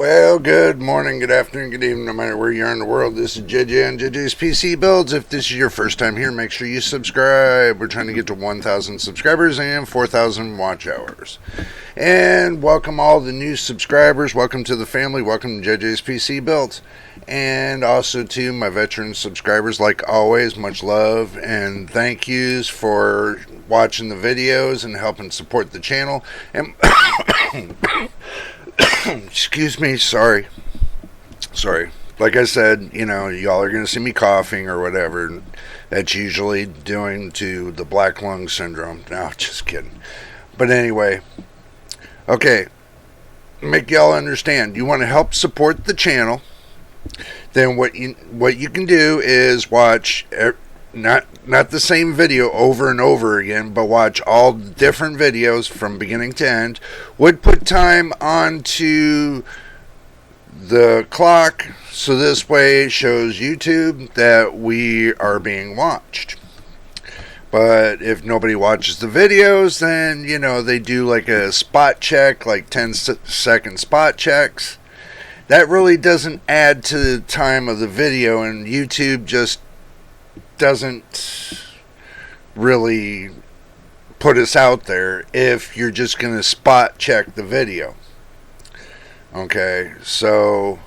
Well, good morning, good afternoon, good evening, no matter where you are in the world. This is JJ on JJ's PC Builds. If this is your first time here, make sure you subscribe. We're trying to get to 1,000 subscribers and 4,000 watch hours. And welcome all the new subscribers. Welcome to the family. Welcome to JJ's PC Builds. And also to my veteran subscribers, like always, much love and thank yous for watching the videos and helping support the channel. And excuse me, sorry. Like I said, y'all are going to see me coughing or whatever. That's usually due to the black lung syndrome. No, just kidding. But anyway, okay, make y'all understand. You want to help support the channel, then what you can do is watch not the same video over and over again, but watch all different videos from beginning to end. Would put time onto the clock, so this way it shows YouTube that we are being watched. But if nobody watches the videos, then they do like a spot check, like 10-second spot checks. That really doesn't add to the time of the video, and YouTube just doesn't really put us out there if you're just going to spot check the video. Okay, so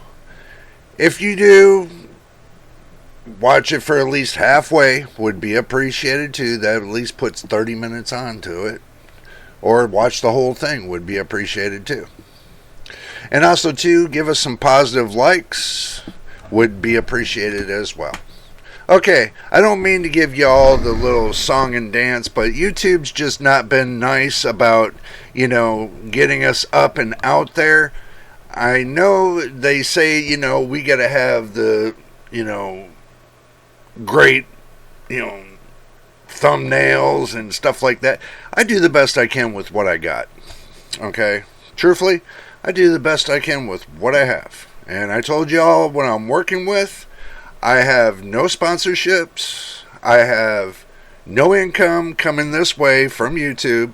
if you do watch it for at least halfway, would be appreciated too. That at least puts 30 minutes onto it. Or watch the whole thing, would be appreciated too. And also too, give us some positive likes, would be appreciated as well. Okay, I don't mean to give y'all the little song and dance, but YouTube's just not been nice about, getting us up and out there. I know they say, we got to have the, great, thumbnails and stuff like that. I do the best I can with what I got. Okay? Truthfully, I do the best I can with what I have. And I told y'all what I'm working with. I have no sponsorships. I have no income coming this way from YouTube.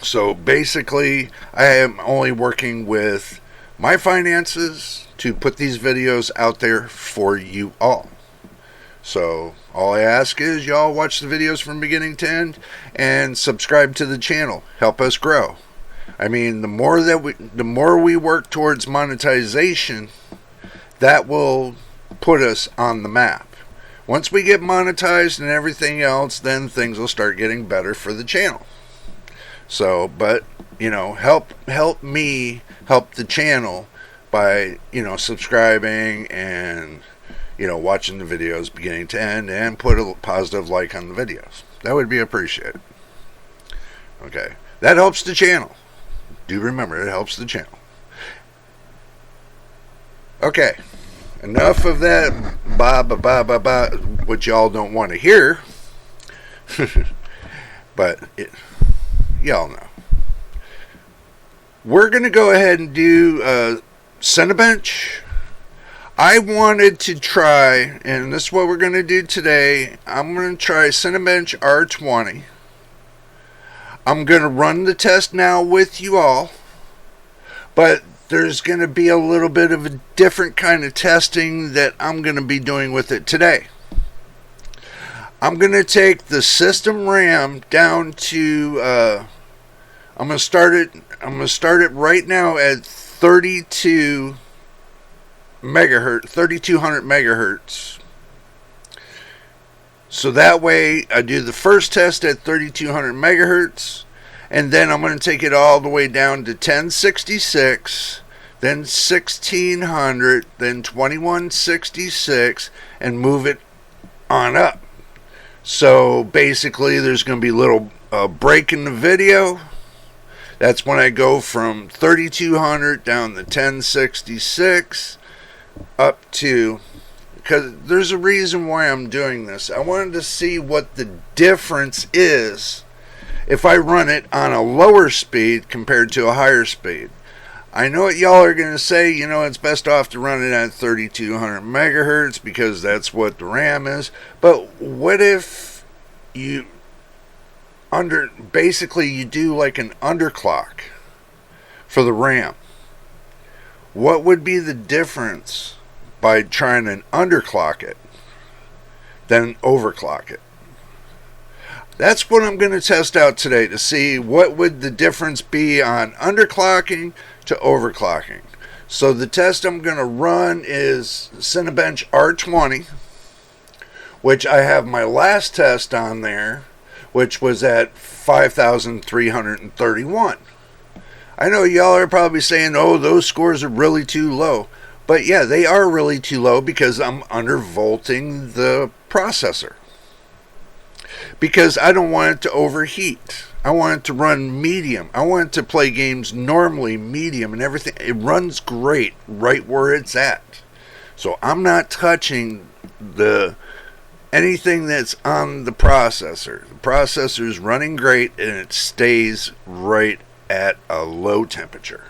So basically, I am only working with my finances to put these videos out there for you all. So all I ask is y'all watch the videos from beginning to end and subscribe to the channel. Help us grow. I mean, the more we work towards monetization, that will put us on the map. Once we get monetized and everything else, then things will start getting better for the channel. So, but help me help the channel by subscribing and watching the videos beginning to end, and put a positive like on the videos. That would be appreciated. Okay, that helps the channel. Do remember, it helps the channel. Okay, enough of that what y'all don't want to hear. But y'all know. We're going to go ahead and do Cinebench. I wanted to try, and this is what we're going to do today. I'm going to try Cinebench R20. I'm going to run the test now with you all, but there's going to be a little bit of a different kind of testing that I'm going to be doing with it today. I'm going to take the system RAM down to I'm going to start it right now at 32 megahertz, 3200 megahertz. So that way I do the first test at 3200 megahertz, and then I'm going to take it all the way down to 1066, then 1600, then 2166, and move it on up. So basically there's going to be a little break in the video. That's when I go from 3200 down to 1066 up to, because there's a reason why I'm doing this. I wanted to see what the difference is if I run it on a lower speed compared to a higher speed. I know what y'all are going to say, it's best off to run it at 3200 megahertz because that's what the RAM is. But what if you basically you do like an underclock for the RAM? what would be the difference by trying to underclock it than overclock it? That's what I'm going to test out today to see what would the difference be on underclocking to overclocking. So the test I'm going to run is Cinebench R20, which I have my last test on there, which was at 5,331. I know y'all are probably saying, oh, those scores are really too low. But yeah, they are really too low because I'm undervolting the processor. Because I don't want it to overheat. I want it to run medium. I want it to play games normally medium and everything. It runs great right where it's at. So I'm not touching anything that's on the processor. The processor is running great and it stays right at a low temperature.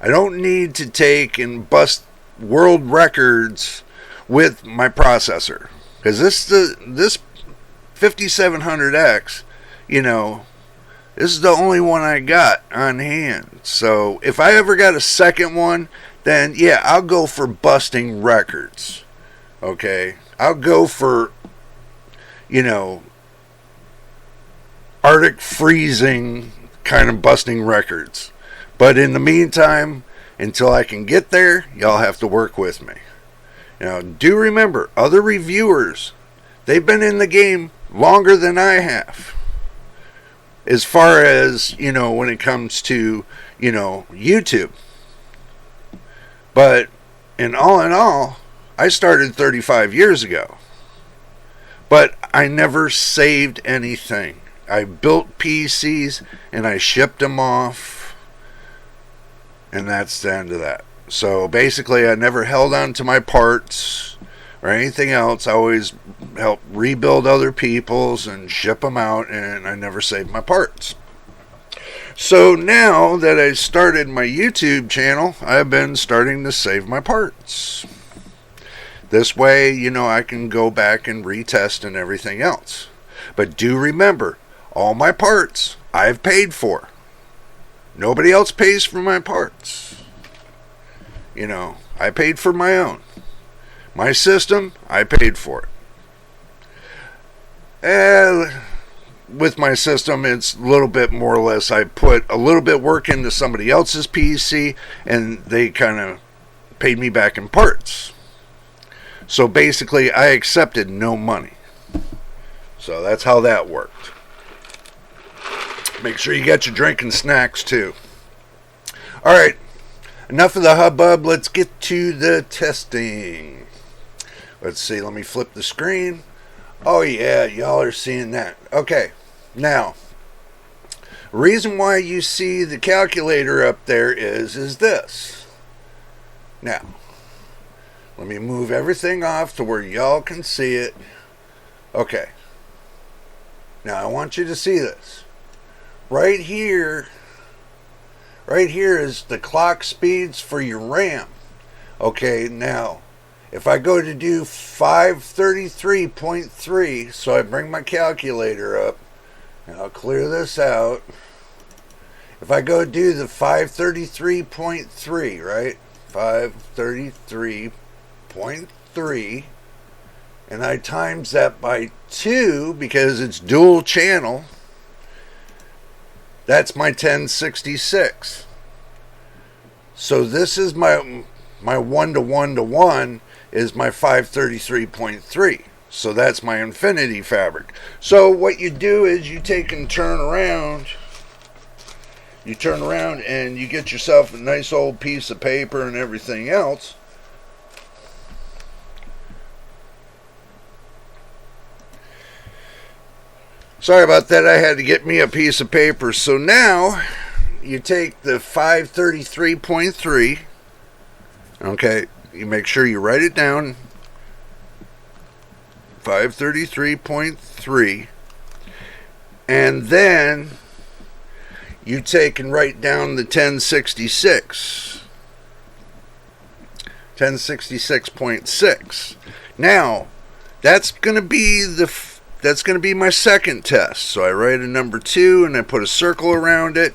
I don't need to take and bust world records with my processor. Because this 5700X, this is the only one I got on hand. So if I ever got a second one, then yeah, I'll go for busting records. Okay? I'll go for, Arctic freezing kind of busting records. But in the meantime, until I can get there, y'all have to work with me. Do remember, other reviewers, they've been in the game longer than I have. As far as, when it comes to, YouTube. But in all, I started 35 years ago. But I never saved anything. I built PCs and I shipped them off. And that's the end of that. So basically, I never held on to my parts or anything else. I always helped rebuild other people's and ship them out, and I never saved my parts. So now that I started my YouTube channel, I've been starting to save my parts. This way, I can go back and retest and everything else. But do remember, all my parts I've paid for. Nobody else pays for my parts. I paid for my own. My system, I paid for it. And with my system, it's a little bit more or less. I put a little bit work into somebody else's PC, and they kind of paid me back in parts. So basically, I accepted no money. So that's how that worked. Make sure you get your drink and snacks too. Alright, enough of the hubbub. Let's get to the testing. Let's see, let me flip the screen. Oh yeah, y'all are seeing that. Okay, now, reason why you see the calculator up there is this. Now, let me move everything off to where y'all can see it. Okay. Now I want you to see this. Right here is the clock speeds for your RAM. Okay, now, if I go to do 533.3, so I bring my calculator up, and I'll clear this out. If I go do the 533.3, right? 533.3, and I times that by 2 because it's dual channel, that's my 1066. So this is my 1-to-1-to-1 is my 533.3. So that's my infinity fabric. So what you do is you take and turn around. You turn around and you get yourself a nice old piece of paper and everything else. Sorry about that. I had to get me a piece of paper. So now you take the 533.3. Okay, you make sure you write it down. 533.3. And then you take and write down the 1066. 1066.6. Now, that's going to be my second test. So I write a number 2 and I put a circle around it.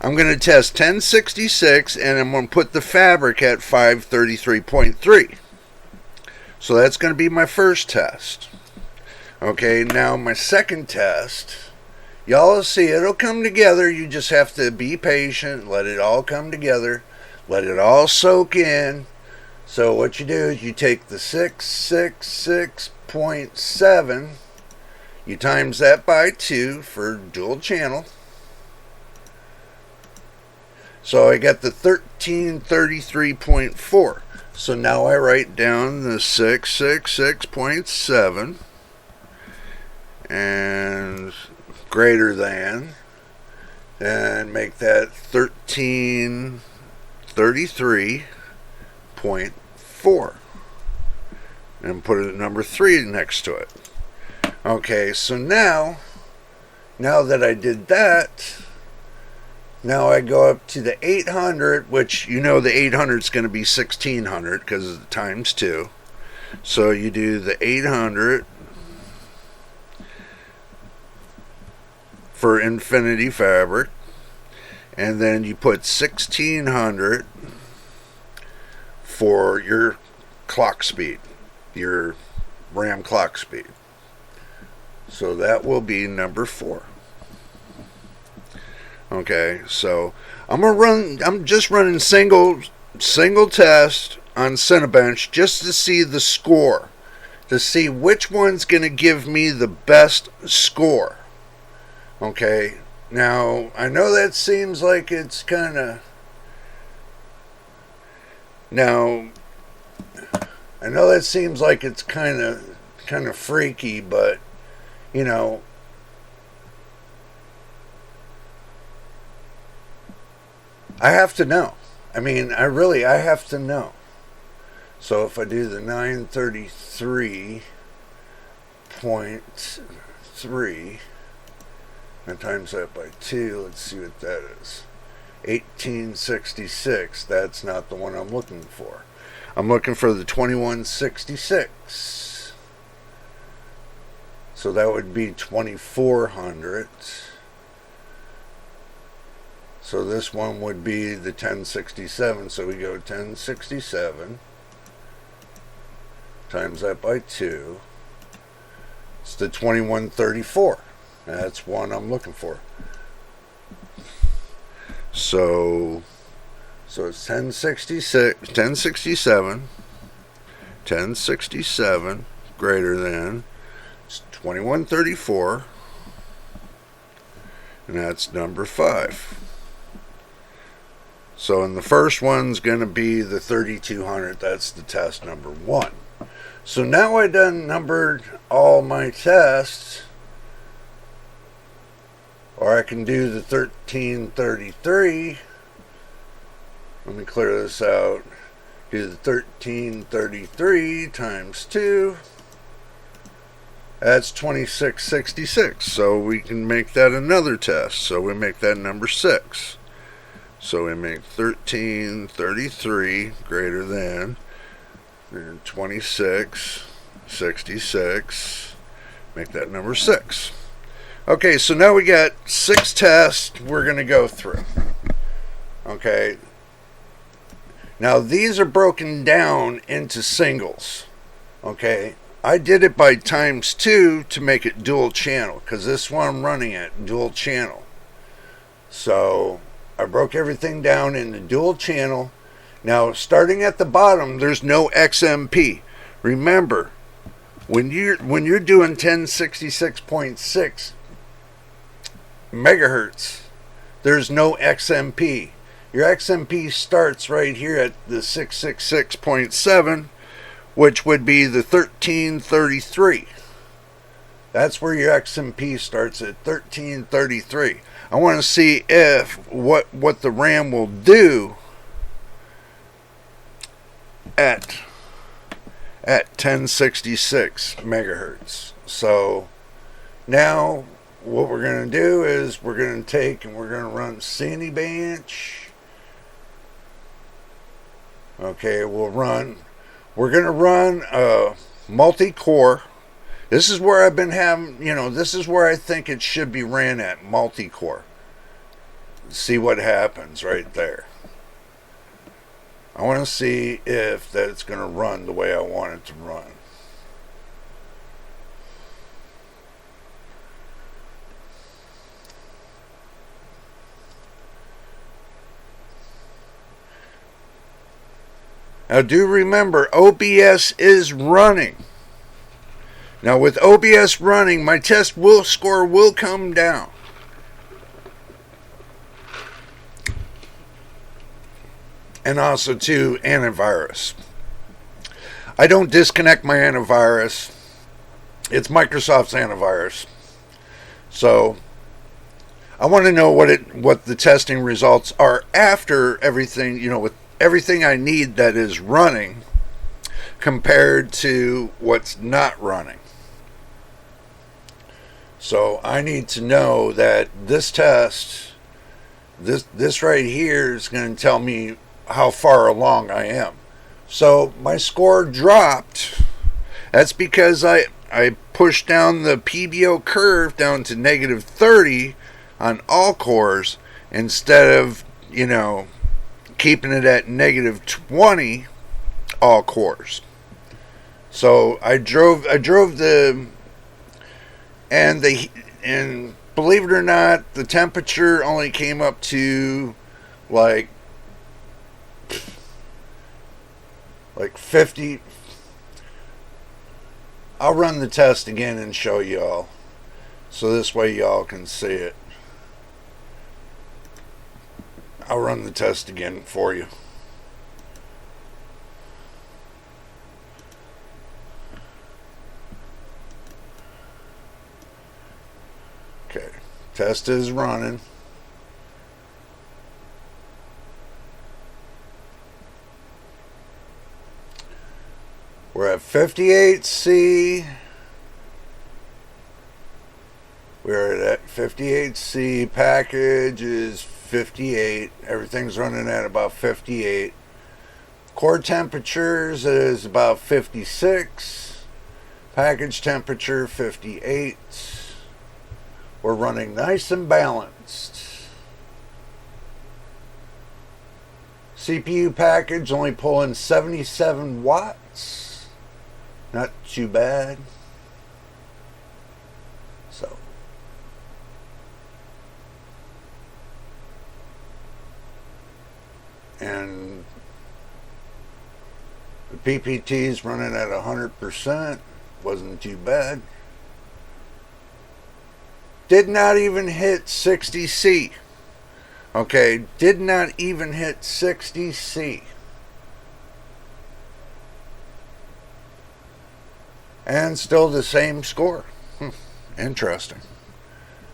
I'm going to test 1066, and I'm going to put the fabric at 533.3. So that's going to be my first test. Okay, now my second test, y'all will see it'll come together. You just have to be patient, let it all come together, let it all soak in. So what you do is you take the 666.7, you times that by 2 for dual channel. So I got the 1333.4. So now I write down the 666.7 and greater than, and make that 1333.4 and put a number 3 next to it. Okay, so now that I did that, now I go up to the 800, which you know the 800 is going to be 1600 because of the times 2. So you do the 800 for infinity fabric, and then you put 1600 for your clock speed, your RAM clock speed. So that will be number 4. Okay, so I'm just running single test on Cinebench just to see the score, to see which one's going to give me the best score. Okay, now I know that seems like it's kind of freaky, but you know, I have to know. I mean, I have to know. So if I do the 933.3 and times that by 2, let's see what that is. 1866. That's not the one I'm looking for. I'm looking for the 2166. So that would be 2400. So this one would be the 1067. So we go 1067 times that by 2. It's the 2134. That's one I'm looking for. So it's 1067 greater than, it's 2134, and that's number 5. So in the first one's going to be the 3200. That's the test number 1. So now I done numbered all my tests, or I can do the 1333. Let me clear this out. Do the 1333 times 2. That's 2666. So we can make that another test. So we make that number 6. So we make 1333 greater than 2666. Make that number 6. Okay, so now we got 6 tests we're going to go through. Okay. Now these are broken down into singles. Okay. I did it by times 2 to make it dual channel, because this one I'm running at dual channel. So I broke everything down into dual channel. Now starting at the bottom, there's no XMP. Remember, when you're doing 1066.6 megahertz, there's no XMP. Your XMP starts right here at the 666.7, which would be the 1333. That's where your XMP starts, at 1333. I want to see if what the RAM will do at 1066 megahertz. So now what we're going to do is we're going to take and we're going to run Cinebench. Okay, we're going to run a multi-core. This is where I've been having, this is where I think it should be ran at, multi-core. see what happens right there. I want to see if that's going to run the way I want it to run. Now do remember, OBS is running. Now with OBS running, my test score will come down. And also to antivirus. I don't disconnect my antivirus. It's Microsoft's antivirus. So I want to know what the testing results are after everything, with everything I need that is running compared to what's not running. So I need to know that this test, this right here is going to tell me how far along I am. So my score dropped. That's because I pushed down the PBO curve down to negative 30 on all cores instead of, keeping it at negative 20 all cores. So I drove and believe it or not, the temperature only came up to like 50. I'll run the test again and show y'all, so this way y'all can see it. I'll run the test again for you. Okay, test is running. We're at 58C. We're at 58C. Package is 58. Everything's running at about 58. Core temperatures is about 56. Package temperature 58. We're running nice and balanced. CPU package only pulling 77 watts. Not too bad. So and the PPT is running at 100%. Wasn't too bad. Did not even hit 60C. Okay, did not even hit 60C. And still the same score. Interesting.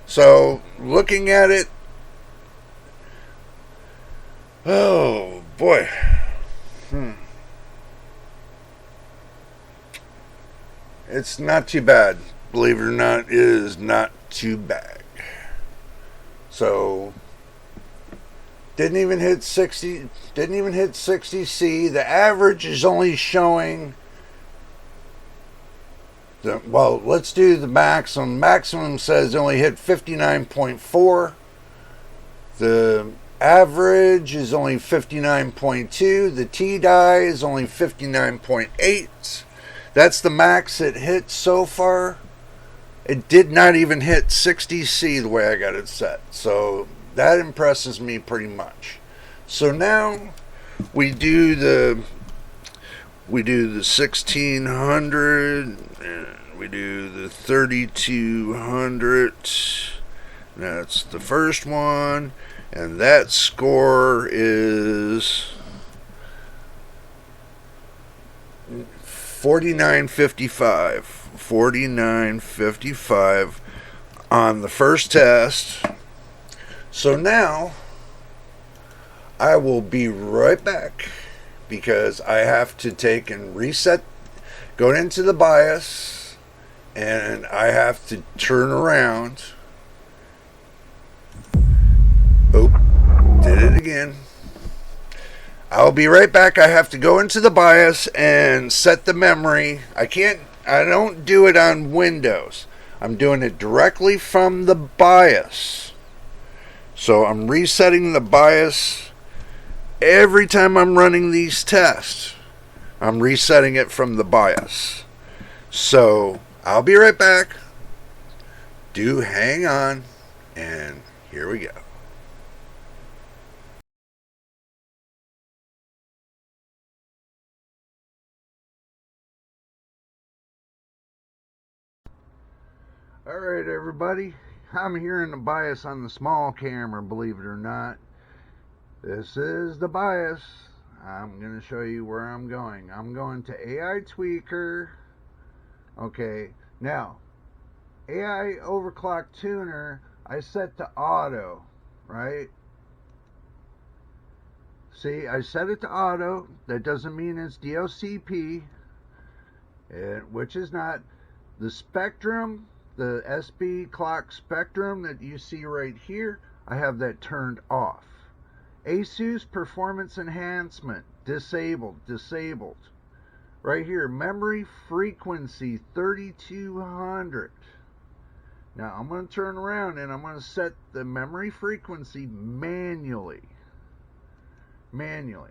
So, looking at it, oh boy. It's not too bad. Believe it or not, it is not too bad. So, didn't even hit 60C. The average is only showing well, let's do the maximum. Maximum says only hit 59.4. The average is only 59.2. The T-die is only 59.8. That's the max it hit so far. It did not even hit 60C the way I got it set. So that impresses me pretty much. So now we do the 1600, and we do the 3200. That's the first one, and that score is 4955. 4955 on the first test. So now I will be right back, because I have to take and reset, go into the BIOS, and I have to turn around. Oh, did it again. I'll be right back. I have to go into the BIOS and set the memory. I don't do it on Windows. I'm doing it directly from the BIOS. So I'm resetting the bias every time I'm running these tests. I'm resetting it from the bias. So I'll be right back. Do hang on, and here we go. Alright, everybody. I'm hearing the bias on the small camera, believe it or not. This is the bias. I'm going to show you where I'm going. I'm going to AI Tweaker. Okay, now, AI Overclock Tuner, I set to auto, right? See, I set it to auto. That doesn't mean it's DOCP, which is not. The spectrum, the SB clock spectrum that you see right here, I have that turned off. ASUS Performance Enhancement, disabled. Right here, memory frequency 3200. Now I'm going to turn around and I'm going to set the memory frequency manually. I'm going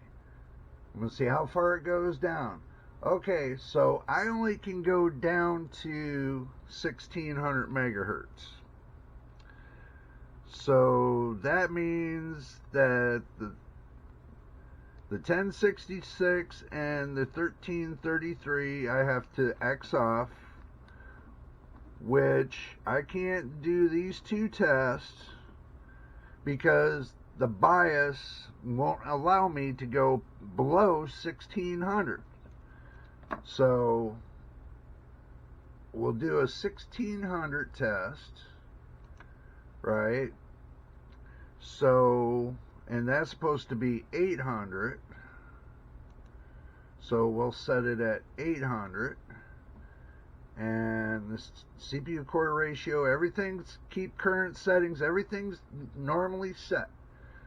to see how far it goes down. Okay, so I only can go down to 1600 megahertz. So that means that the 1066 and the 1333 I have to X off, which I can't do these two tests because the bias won't allow me to go below 1600. So we'll do a 1600 test, right? So, and that's supposed to be 800. So we'll set it at 800. And the CPU core ratio, everything's, keep current settings, everything's normally set.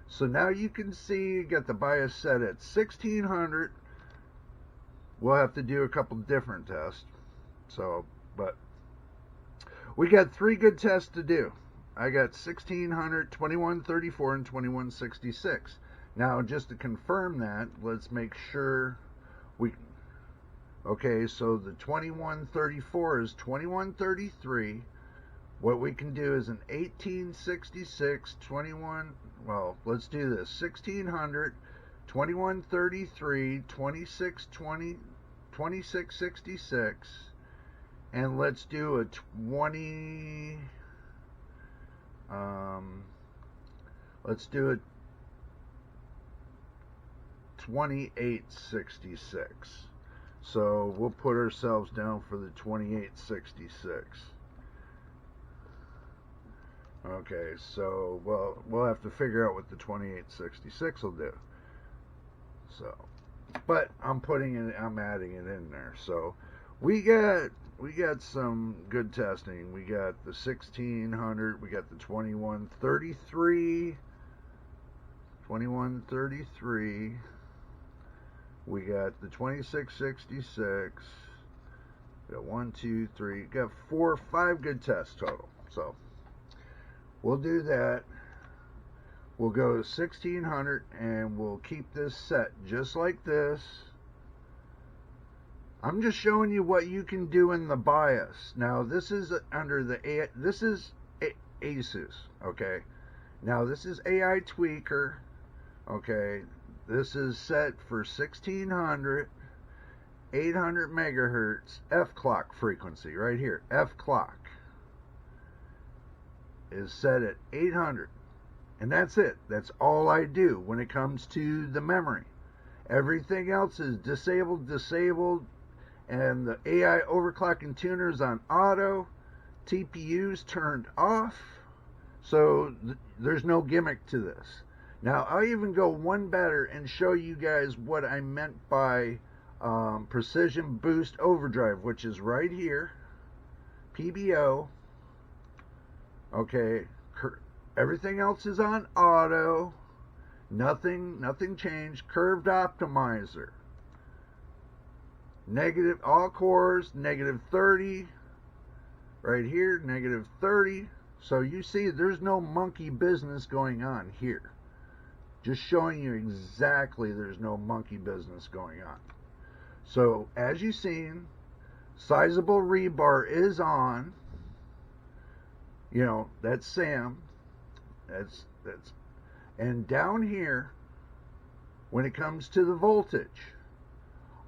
So now you can see you got the bias set at 1600. We'll have to do a couple different tests. So, but we got 3 good tests to do. I got 1600, 2134, and 2166. Now, just to confirm that, let's make sure we... Okay, so the 2134 is 2133. What we can do is an 1866, 21... Well, let's do this. 1600, 2133, 2620, 2666, and let's do a 20... let's do a 2866. So we'll put ourselves down for the 2866. Okay, so we'll have to figure out what the 2866 will do. So, but I'm adding it in there. So we got some good testing. We got the 1600, we got the 2133, we got the 2666. We got 1, 2, 3. Got 4, 5 good tests total. So we'll do that. We'll go to 1600 and we'll keep this set just like this. I'm just showing you what you can do in the BIOS. Now this is under the this is ASUS, okay? Now this is AI Tweaker, okay? This is set for 1600, 800 megahertz F clock frequency right here. F clock is set at 800. And that's it. That's all I do when it comes to the memory. Everything else is disabled, and the AI overclocking tuners on auto, TPUs turned off. So there's no gimmick to this. Now I'll even go one better and show you guys what I meant by Precision Boost Overdrive, which is right here, PBO. Okay. Everything else is on auto. Nothing changed. Curved optimizer. All cores, -30. Right here, -30. So you see there's no monkey business going on here. Just showing you exactly there's no monkey business going on. So as you've seen, sizable rebar is on. You know, that's Sam. That's and down here, when it comes to the voltage,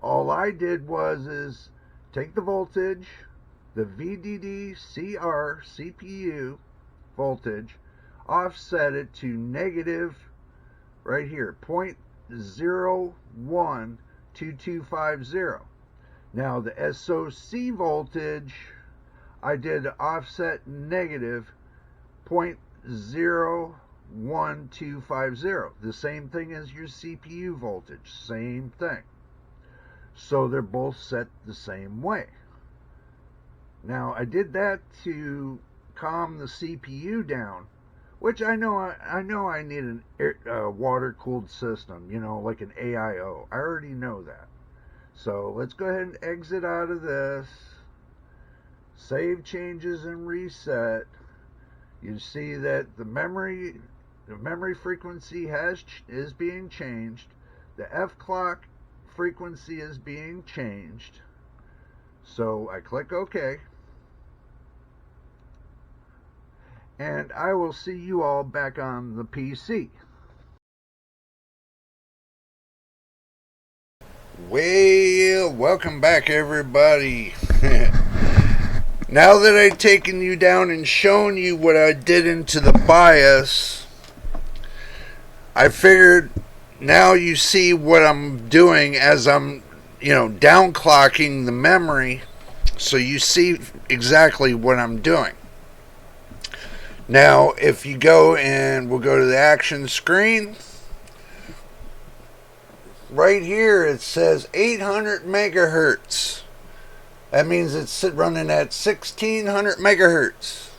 all I did is take the voltage, the VDD CR CPU voltage, offset it to negative right here, 0.012250. Now the SOC voltage, I did offset negative 0.01250. The same thing as your CPU voltage, same thing. So they're both set the same way. Now I did that to calm the CPU down, which I know I need an water-cooled system, you know, like an AIO. I already know that. So let's go ahead and exit out of this. Save changes and reset. You see that the memory frequency is being changed. The F clock frequency is being changed. So I click OK. And I will see you all back on the PC. Well, welcome back everybody. Now that I've taken you down and shown you what I did into the BIOS, I figured now you see what I'm doing as I'm, you know, downclocking the memory, so you see exactly what I'm doing. Now, if you go and we'll go to the action screen, right here it says 800 megahertz. That means it's running at 1600 megahertz.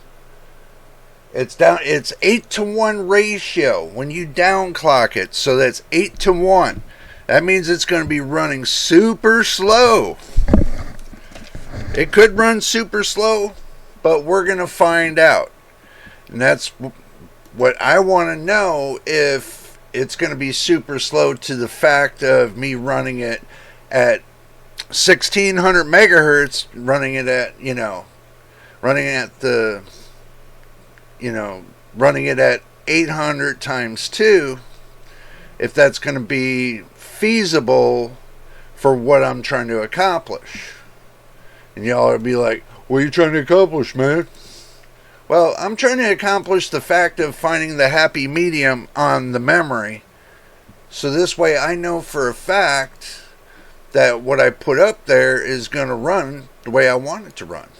It's 8-to-1 ratio when you downclock it. So that's 8-to-1. That means it's going to be running super slow. It could run super slow, but we're going to find out. And that's what I want to know, if it's going to be super slow to the fact of me running it at 1600 megahertz, running it at, running it at 800 times 2, if that's going to be feasible for what I'm trying to accomplish. And y'all would be like, what are you trying to accomplish, man? Well, I'm trying to accomplish the fact of finding the happy medium on the memory. So this way I know for a fact that what I put up there is going to run the way I want it to run.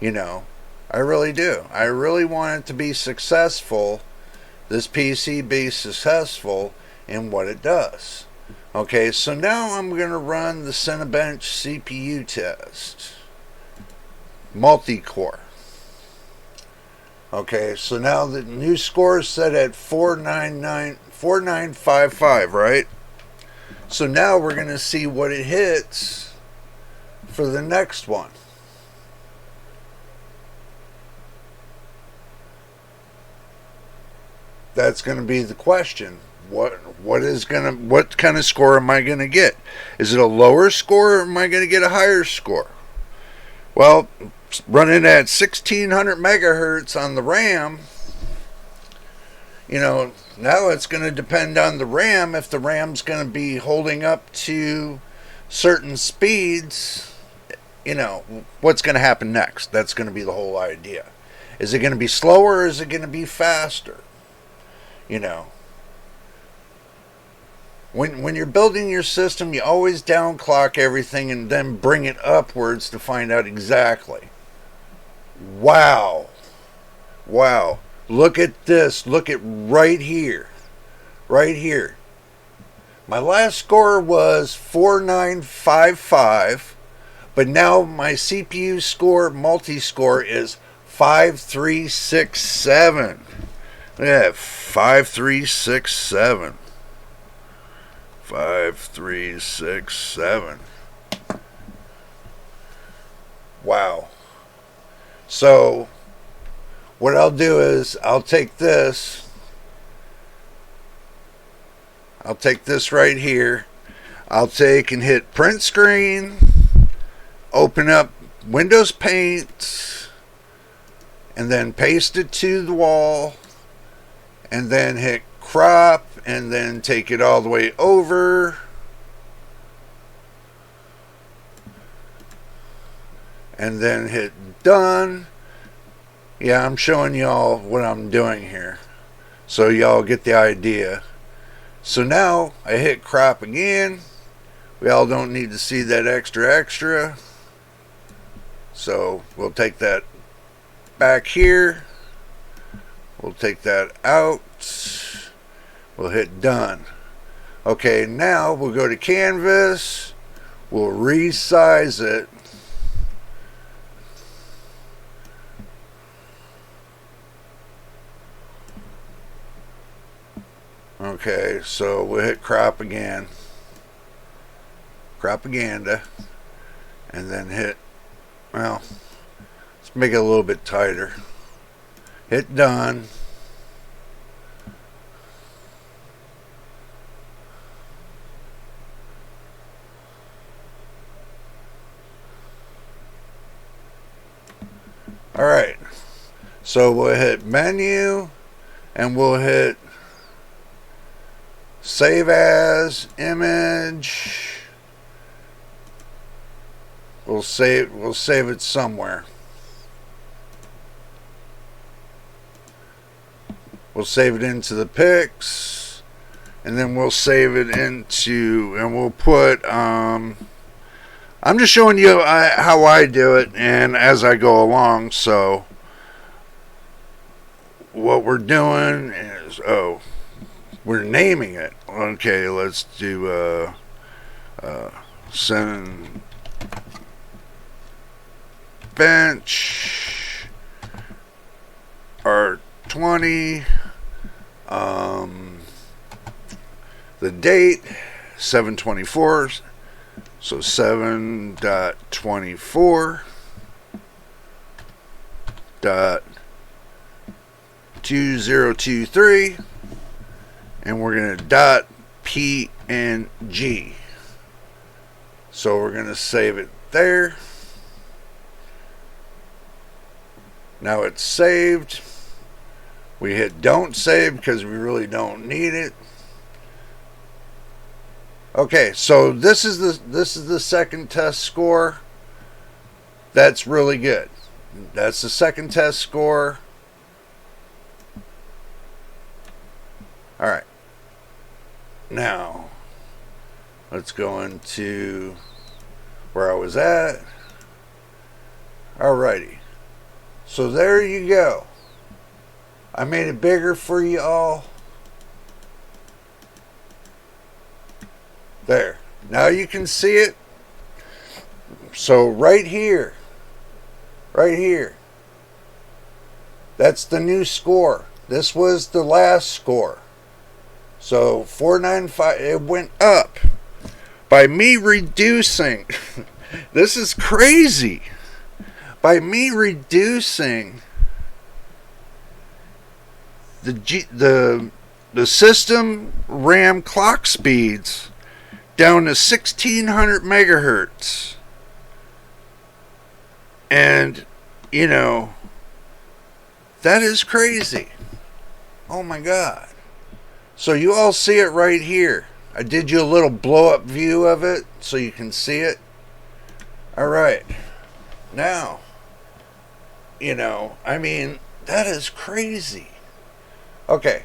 You know, I really do. I really want it to be successful, this PC be successful in what it does. Okay, so now I'm going to run the Cinebench CPU test. Multi-core. Okay, so now the new score is set at 4955, right? So now we're going to see what it hits for the next one. That's going to be the question. What kind of score am I going to get? Is it a lower score, or am I going to get a higher score? Well, running at 1600 megahertz on the RAM, you know, now it's going to depend on the RAM. If the RAM's going to be holding up to certain speeds, you know, what's going to happen next? That's going to be the whole idea. Is it going to be slower, or is it going to be faster? You know, when you're building your system, you always downclock everything and then bring it upwards to find out exactly. Wow. Look at this. Look at right here. Right here. My last score was 4955, but now my CPU score, multi-score, is 5367. Look at that. 5367. 5367. Wow. So what I'll do is I'll take this right here. I'll take and hit print screen, open up Windows Paint, and then paste it to the wall, and then hit crop, and then take it all the way over, and then hit done. Yeah, I'm showing y'all what I'm doing here, so y'all get the idea. So now I hit crop again. We all don't need to see that extra. So we'll take that back here. We'll take that out. We'll hit done. Okay, now we'll go to canvas. We'll resize it. Okay, so we'll hit crop again. Propaganda. And then hit, well, let's make it a little bit tighter. Hit done. Alright, so we'll hit menu and we'll hit save as image. We'll save it somewhere. We'll save it into the pics, and then we'll save it into, and we'll put I'm just showing you how I do it and as I go along. So what we're doing is, we're naming it. Okay, let's do send bench R20, the date 7/24, so 7.24.2023, and we're going to .png. So we're going to save it there. Now it's saved. We hit don't save because we really don't need it. Okay, so this is the second test score. That's really good. That's the second test score. All right. Now let's go into where I was at. Alrighty. So there you go. I made it bigger for you all. There. Now you can see it. So right here. That's the new score. This was the last score. So 495, it went up by me reducing. This is crazy. By me reducing the system RAM clock speeds down to 1600 megahertz. And, that is crazy. Oh my God. So you all see it right here. I did you a little blow up view of it so you can see it. Alright. Now, that is crazy. Okay.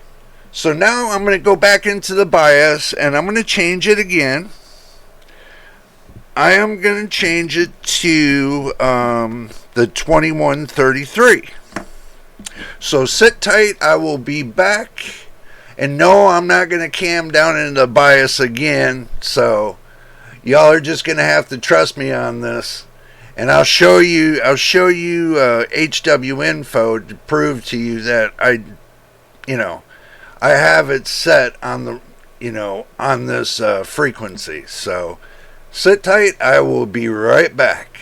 So now I'm going to go back into the BIOS and I'm going to change it again. I am going to change it to the 2133. So sit tight. I will be back. And no, I'm not going to cam down into the BIOS again. So y'all are just going to have to trust me on this. And I'll show you HW info to prove to you that I have it set on the on this frequency. So sit tight. I will be right back.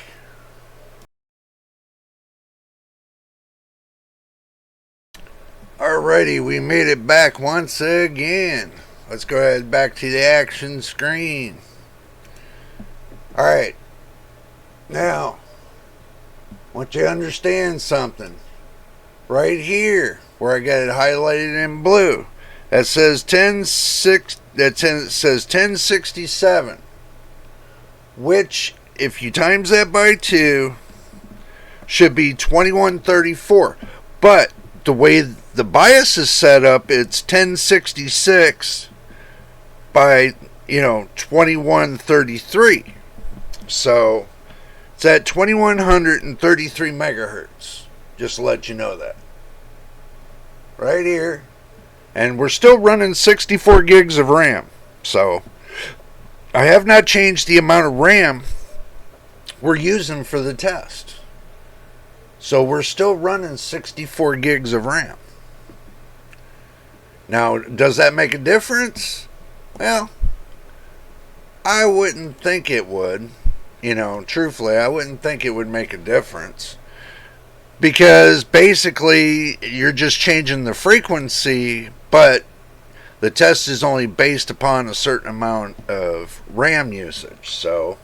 Alrighty, we made it back once again. Let's go ahead back to the action screen. Alright, now, I want you to understand something. Right here, where I got it highlighted in blue, that says 1067, which, if you times that by 2, should be 2134. But the way the bias is set up, it's 1066 by 2133. So it's at 2133 megahertz. Just to let you know that. Right here. And we're still running 64 gigs of RAM. So I have not changed the amount of RAM we're using for the test. So we're still running 64 gigs of RAM. Now, does that make a difference? Well, I wouldn't think it would. Truthfully, I wouldn't think it would make a difference. Because basically, you're just changing the frequency, but the test is only based upon a certain amount of RAM usage. So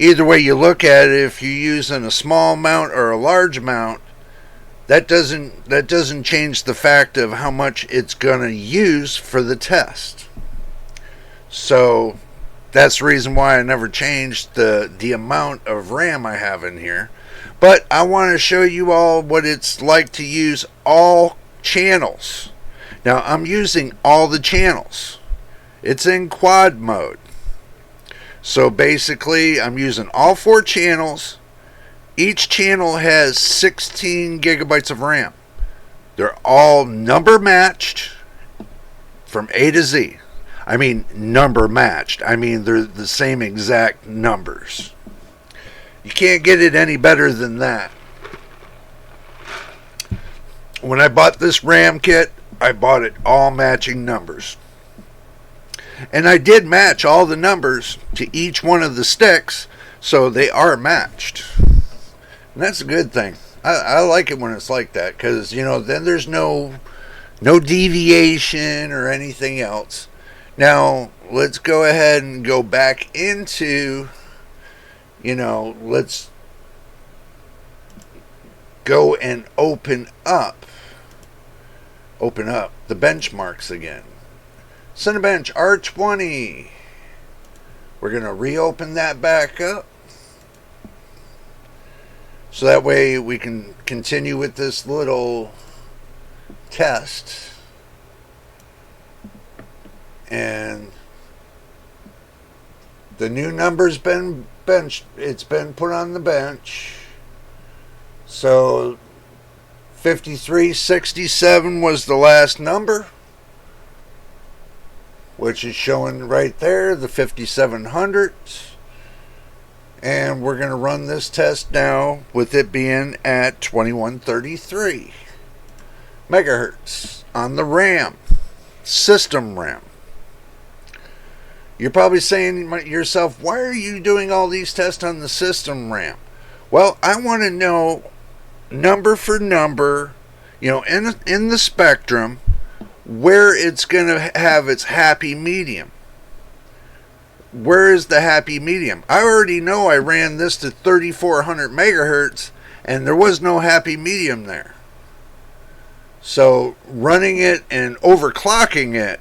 either way you look at it, if you're using a small amount or a large amount, that doesn't change the fact of how much it's going to use for the test. So that's the reason why I never changed the amount of RAM I have in here. But I want to show you all what it's like to use all channels. Now I'm using all the channels. It's in quad mode. So basically, I'm using all 4 channels. Each channel has 16 gigabytes of RAM. They're all number matched from A to Z. I mean number matched. I mean they're the same exact numbers. You can't get it any better than that. When I bought this RAM kit, I bought it all matching numbers. And I did match all the numbers to each one of the sticks, so they are matched. And that's a good thing. I like it when it's like that, because, then there's no deviation or anything else. Now, let's go ahead and go back into, let's go and open up the benchmarks again. Cinebench R20. We're going to reopen that back up. So that way we can continue with this little test. And the new number's been benched. It's been put on the bench. So 5367 was the last number, which is showing right there, the 5700. And we're going to run this test now with it being at 2133 megahertz on the RAM, system RAM. You're probably saying to yourself, why are you doing all these tests on the system RAM? Well, I want to know number for number, in the spectrum, where it's going to have its happy medium. Where is the happy medium? I already know I ran this to 3400 megahertz and there was no happy medium there. So running it and overclocking it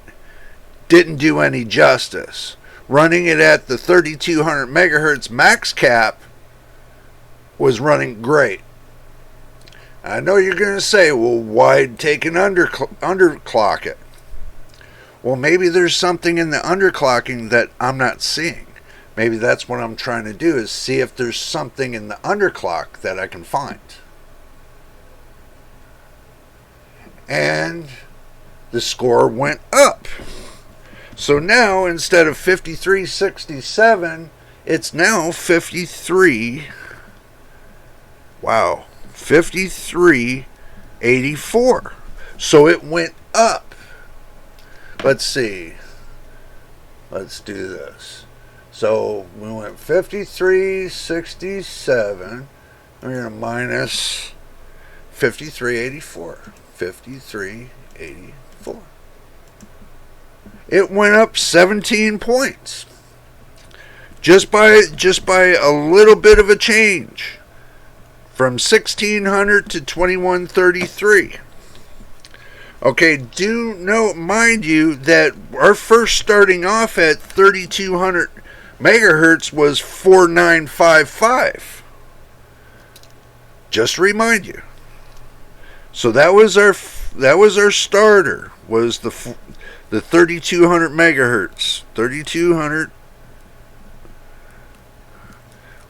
didn't do any justice. Running it at the 3200 megahertz max cap was running great. I know you're going to say, well, why take an underclock it? Well, maybe there's something in the underclocking that I'm not seeing. Maybe that's what I'm trying to do, is see if there's something in the underclock that I can find. And the score went up. So now, instead of 5367, it's now 53. Wow. 5384. So it went up. Let's see. Let's do this. So we went 5367. We're going to minus 5384. 5384. It went up 17 points. Just by a little bit of a change. From 1600 to 2133. Okay, do note, mind you, that our first starting off at 3200 megahertz was 4955. Just to remind you. So that was our starter, was the 3200 megahertz. 3200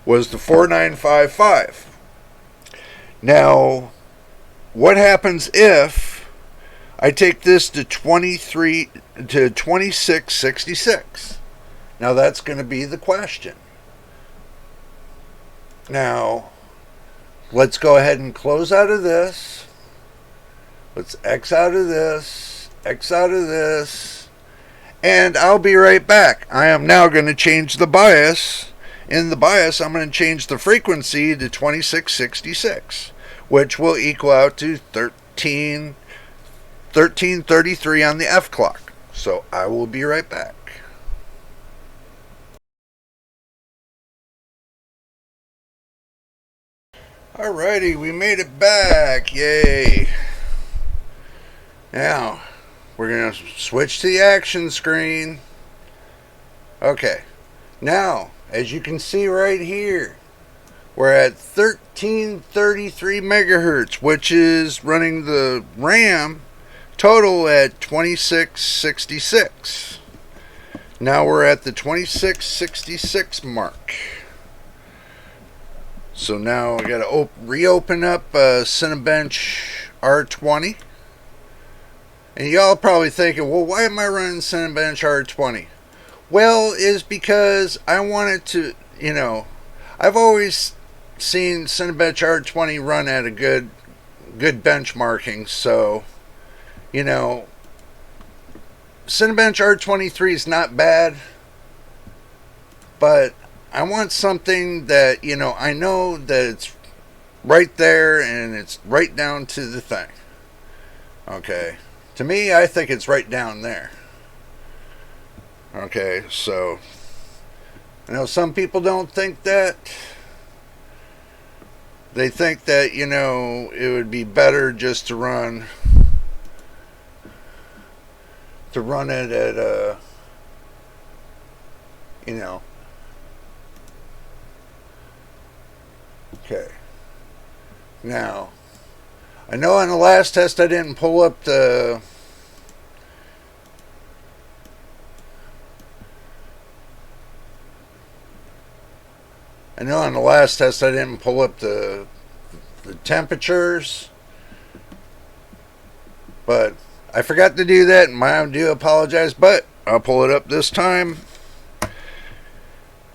was the 4955. Now, what happens if I take this to 2666? Now that's going to be the question. Now, let's go ahead and close out of this. Let's X out of this, X out of this, and I'll be right back. I am now going to change the bias. In the bias, I'm going to change the frequency to 2666, which will equal out to 1333 on the F clock. So I will be right back. Alrighty, we made it back. Yay. Now, we're going to switch to the action screen. Okay. Now, as you can see right here, we're at 1333 megahertz, which is running the RAM total at 2666. Now we're at the 2666 mark. So now I got to reopen up Cinebench R20. And y'all probably thinking, well, why am I running Cinebench R20? Well, is because I wanted to, I've always seen Cinebench R20 run at a good benchmarking. So, Cinebench R23 is not bad, but I want something that, I know that it's right there and it's right down to the thing. Okay. To me, I think it's right down there. Okay, so I know some people don't think that. They think that, it would be better just to run it at a, Okay. Now, I know on the last test I didn't pull up the temperatures, but I forgot to do that, and I do apologize, but I'll pull it up this time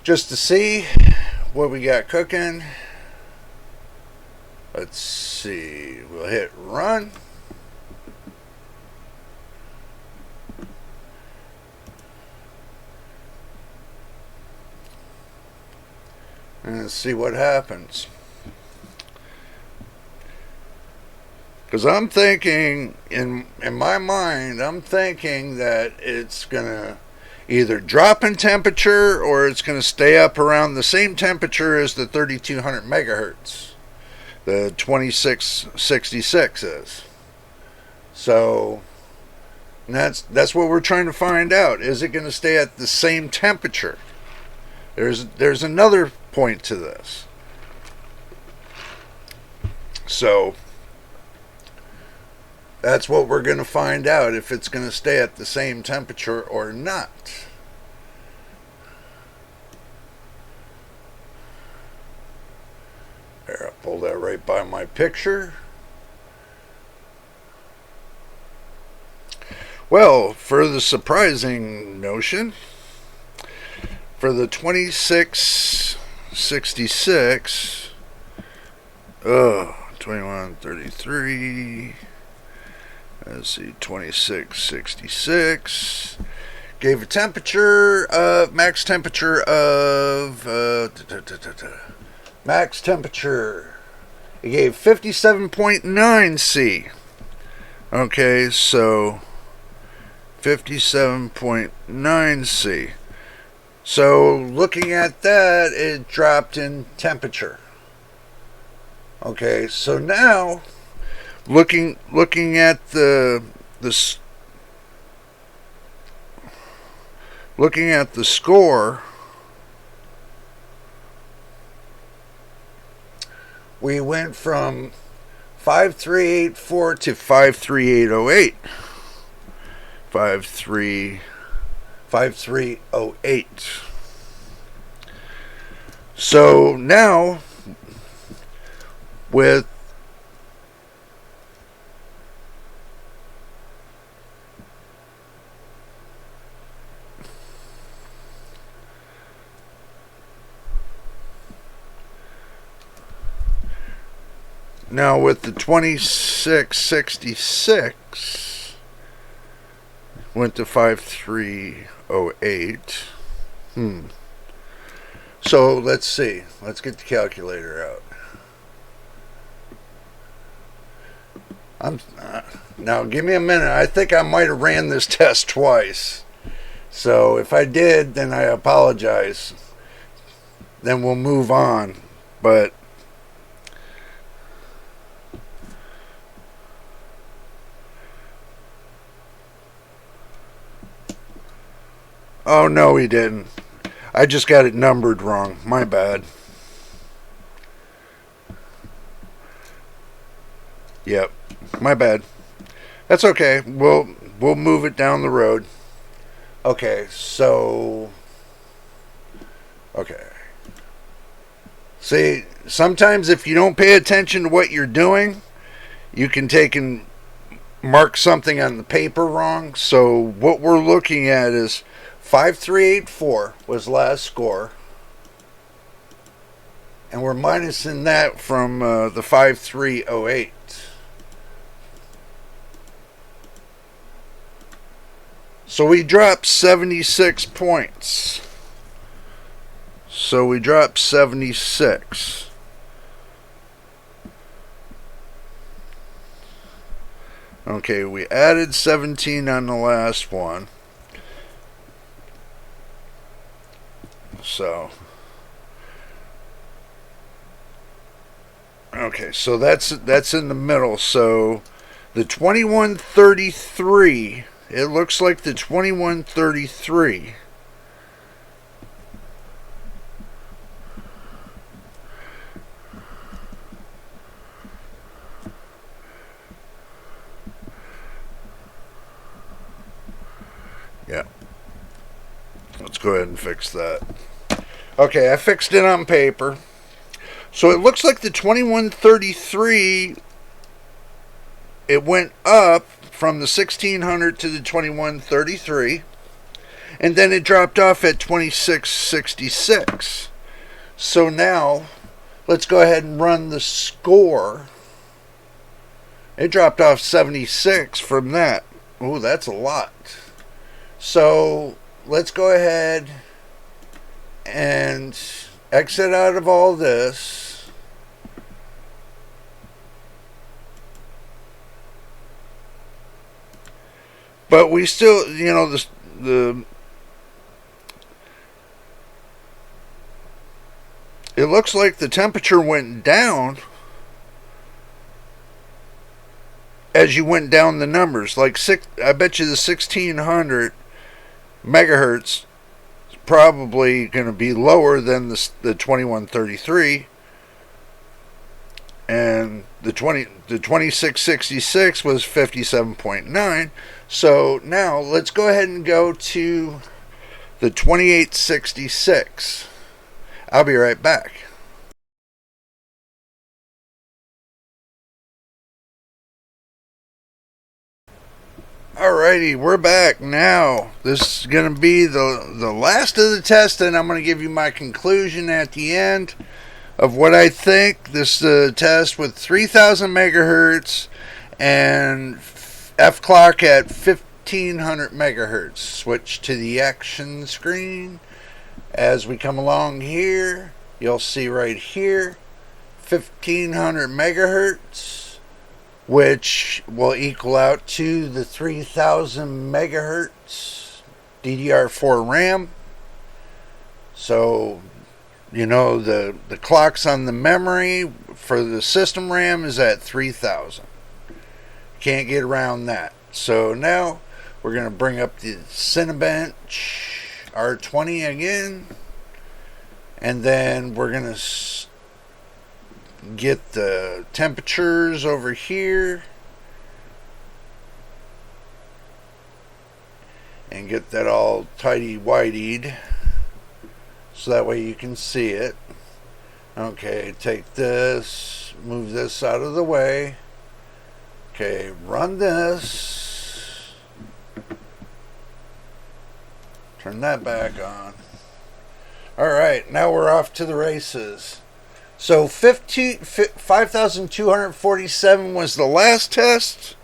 just to see what we got cooking. Let's see, we'll hit run. And let's see what happens. Because I'm thinking, in my mind, I'm thinking that it's going to either drop in temperature or it's going to stay up around the same temperature as the 3200 megahertz. The 2666 is. So that's what we're trying to find out. Is it going to stay at the same temperature? There's another point to this. So that's what we're going to find out, if it's going to stay at the same temperature or not. There, I'll pull that right by my picture. Well, for the surprising notion, for the 2666, 2133, let's see, 2666, gave a temperature of, max temperature It gave 57.9C. Okay, so 57.9C. So looking at that, it dropped in temperature. Okay, so now looking at the looking at the score, we went from 5384 to 53808. 5308. So now with the 2666 went to 5308. So let's see. Let's get the calculator out. Now give me a minute. I think I might have ran this test twice. So if I did, then I apologize. Then we'll move on. But oh no, he didn't. I just got it numbered wrong. My bad. Yep. My bad. That's okay. We'll move it down the road. Okay, so okay. See, sometimes if you don't pay attention to what you're doing, you can take and mark something on the paper wrong. So what we're looking at is 5384 was last score. And we're minusing that from the 5308. So we dropped 76 points. So we dropped 76. Okay, we added 17 on the last one. So okay, so that's in the middle. So the 2133, it looks like the 2133 yeah. Let's go ahead and fix that. Okay, I fixed it on paper. So it looks like the 2133, it went up from the 1600 to the 2133, and then it dropped off at 2666. So now let's go ahead and run the score. It dropped off 76 from that. Oh, that's a lot. So let's go ahead and exit out of all this. But we still, the it looks like the temperature went down as you went down the numbers. Like I bet you the 1600 megahertz is probably going to be lower than the 2133, and the 2666 was 57.9. So now let's go ahead and go to the 2866. I'll be right back. Alrighty, we're back now. This is going to be the last of the test, and I'm going to give you my conclusion at the end of what I think. This test with 3000 megahertz and F clock at 1500 megahertz. Switch to the action screen. As we come along here, you'll see right here 1500 megahertz, which will equal out to the 3000 megahertz DDR4 RAM. So, the clocks on the memory for the system RAM is at 3000. Can't get around that. So now we're going to bring up the Cinebench R20 again. And then we're going to get the temperatures over here. And get that all tidy-whiteyed. So that way you can see it. Okay, take this. Move this out of the way. Okay, run this. Turn that back on. Alright, now we're off to the races. So 5,247 was the last test.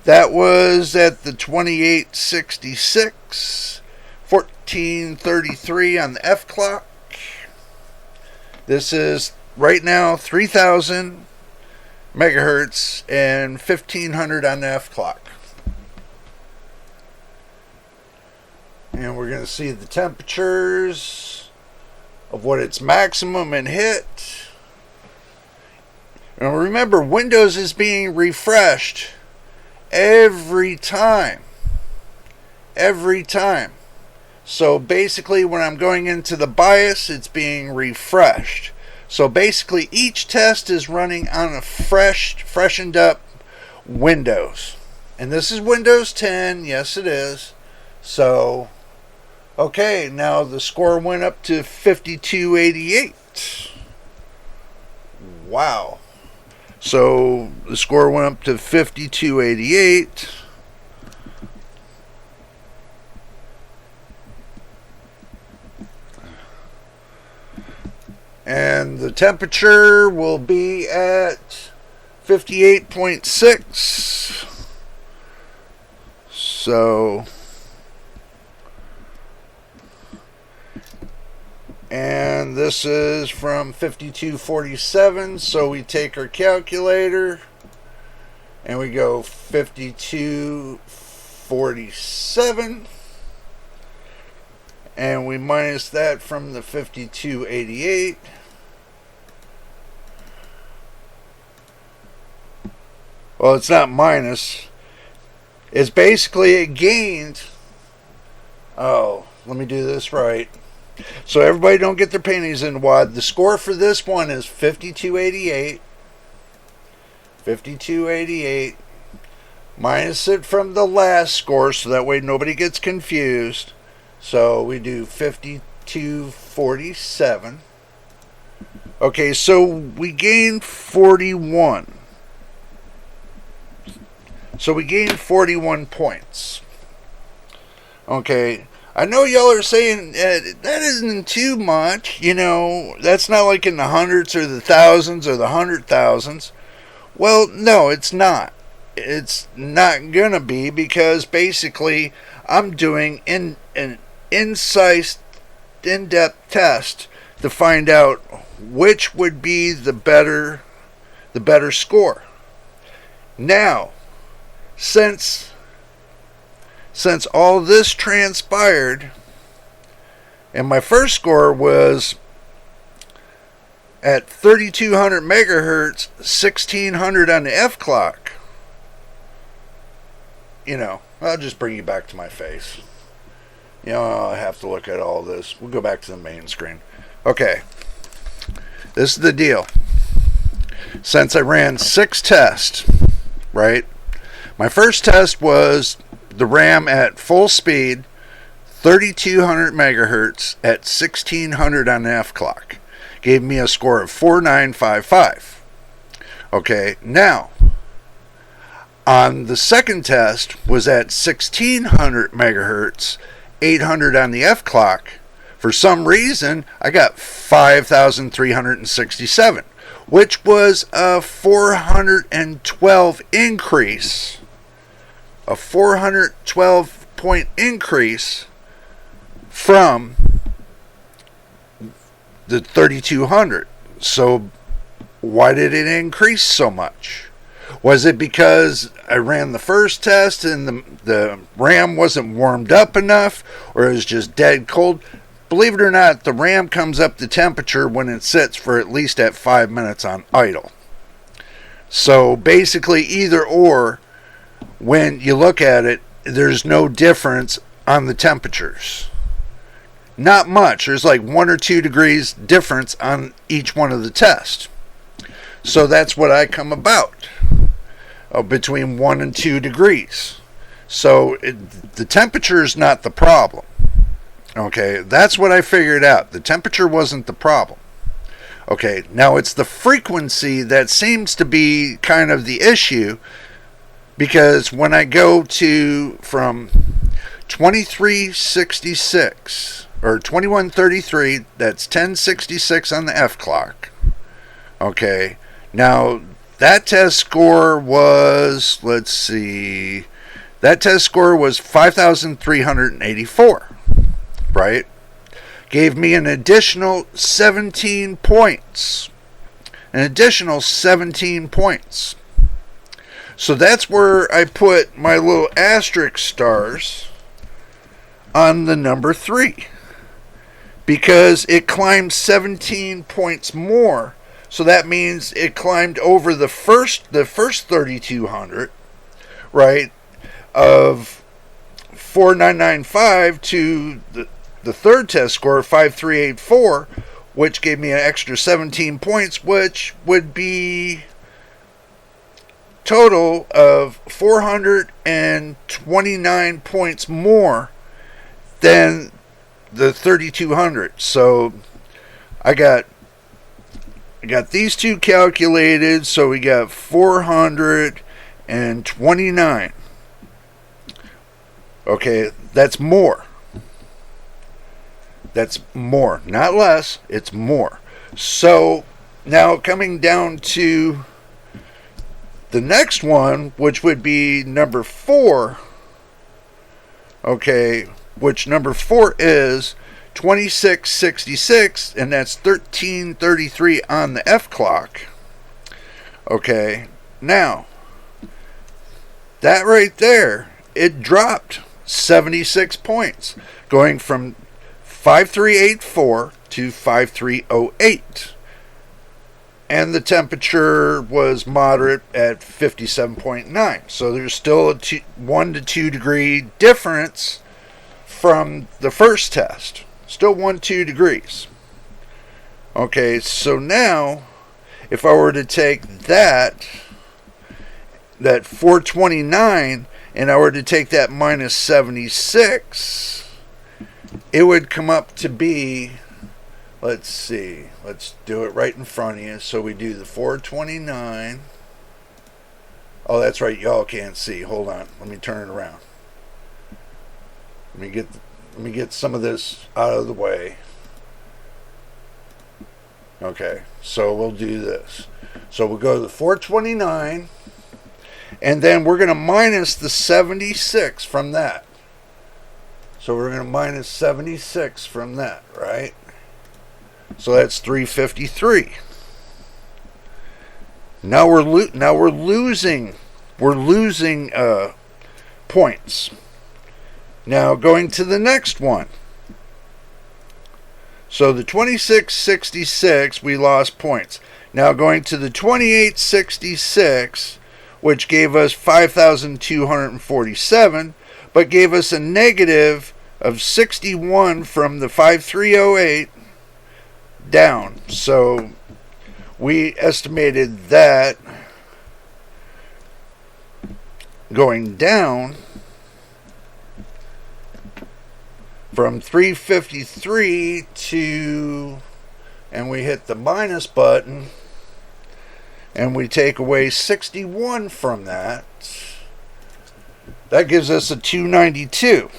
That was at the 2866. 1433 on the F clock. This is right now 3000 megahertz and 1500 on the F clock. And we're going to see the temperatures of what its maximum and hit. And remember, Windows is being refreshed every time. Every time. So basically when I'm going into the BIOS, it's being refreshed. So basically each test is running on a freshened up Windows. And this is Windows 10. Yes, it is. So, okay, now the score went up to 5288. Wow. So the score went up to 5288. And the temperature will be at 58.6. So, and this is from 5247. So we take our calculator and we go 5247. And we minus that from the 5288. Well, it's not minus. It's basically it gained. Oh, let me do this right. So everybody don't get their panties in the wad. The score for this one is 5288. 5288. Minus it from the last score so that way nobody gets confused. So we do 5247. Okay, so we gained 41. So we gained 41 points. Okay, I know y'all are saying that isn't too much. That's not like in the hundreds or the thousands or the 100,000s. Well, no, it's not. It's not gonna be because basically I'm doing an incisive, in-depth test to find out which would be the better score. Now, since all this transpired, and my first score was at 3200 megahertz, 1600 on the F clock. I'll just bring you back to my face. I have to look at all this. We'll go back to the main screen. Okay. This is the deal. Since I ran 6 tests, right? My first test was the RAM at full speed, 3200 megahertz at 1600 on the F clock. Gave me a score of 4955. Okay, now, on the second test was at 1600 megahertz, 800 on the F clock. For some reason, I got 5,367, which was a 412 increase. A 412 point increase from the 3200. So Why did it increase so much? Was it because I ran the first test and the RAM wasn't warmed up enough, or it was just dead cold? Believe it or not, the RAM comes up to temperature when it sits for at least at 5 minutes on idle. So basically, either or, when you look at it, there's no difference on the temperatures. Not much. There's like 1 or 2 degrees difference on each one of the tests. So that's what I come about. Between 1 and 2 degrees. So the temperature is not the problem. Okay, that's what I figured out. The temperature wasn't the problem. Okay, now it's the frequency that seems to be kind of the issue, because when I go to from 2366 or 2133, that's 1066 on the F clock. Okay, now that test score was, let's see, that test score was 5,384, right? Gave me an additional 17 points. An additional 17 points. So that's where I put my little asterisk stars on the number 3. Because it climbed 17 points more. So that means it climbed over the first 3,200, right, of 4,995 to the third test score of 5,384, which gave me an extra 17 points, which would be total of 429 points more than the 3,200. So I got these two calculated, so we got 429. Okay, that's more. That's more. Not less, it's more. So, now coming down to the next one, which would be number 4. Okay, which number 4 is 2666, and that's 1333 on the F clock. Okay, now that right there, it dropped 76 points, going from 5384 to 5308, and the temperature was moderate at 57.9. So there's still a 1 to 2 degree difference from the first test. Still 1-2 degrees. Okay, so now if I were to take that 429, and I were to take that minus 76, it would come up to be, let's see, let's do it right in front of you. So we do the 429. Oh, that's right, y'all can't see. Hold on, let me turn it around. Let me get some of this out of the way. Okay, so we'll do this. So we'll go to the 429, and then we're going to minus the 76 from that. So we're going to minus 76 from that, right? So that's 353. Now we're losing points. Now going to the next one. So the 2666, we lost points. Now going to the 2866, which gave us 5,247, but gave us a negative of 61 from the 5308 down. So we estimated that going down from 353 to, and we hit the minus button, and we take away 61 from that. That gives us a 292.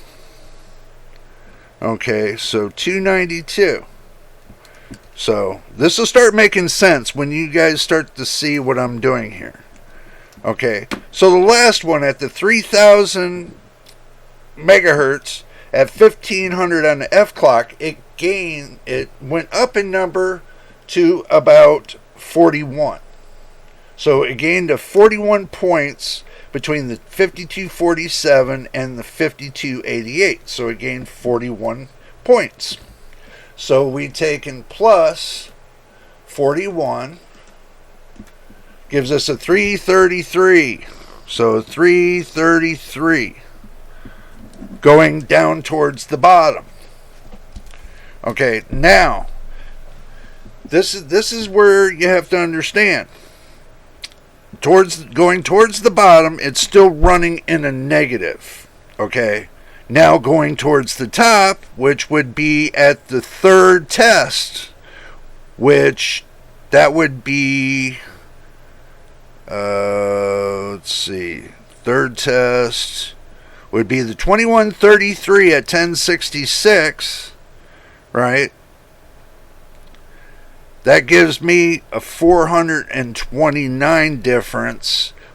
Okay, so 292. So this will start making sense when you guys start to see what I'm doing here. Okay, so the last one at the 3,000 megahertz at 1,500 on the F clock, it went up in number to about 41. So it gained a 41 points between the 5247 and the 5288. So it gained 41 points. So we taken plus 41 gives us a 333. So 333 going down towards the bottom. Okay, now this is where you have to understand. Going towards the bottom, it's still running in a negative. Okay, now going towards the top, which would be at the third test, which that would be, let's see, third test would be the 2133 at 1066, right? That gives me a 429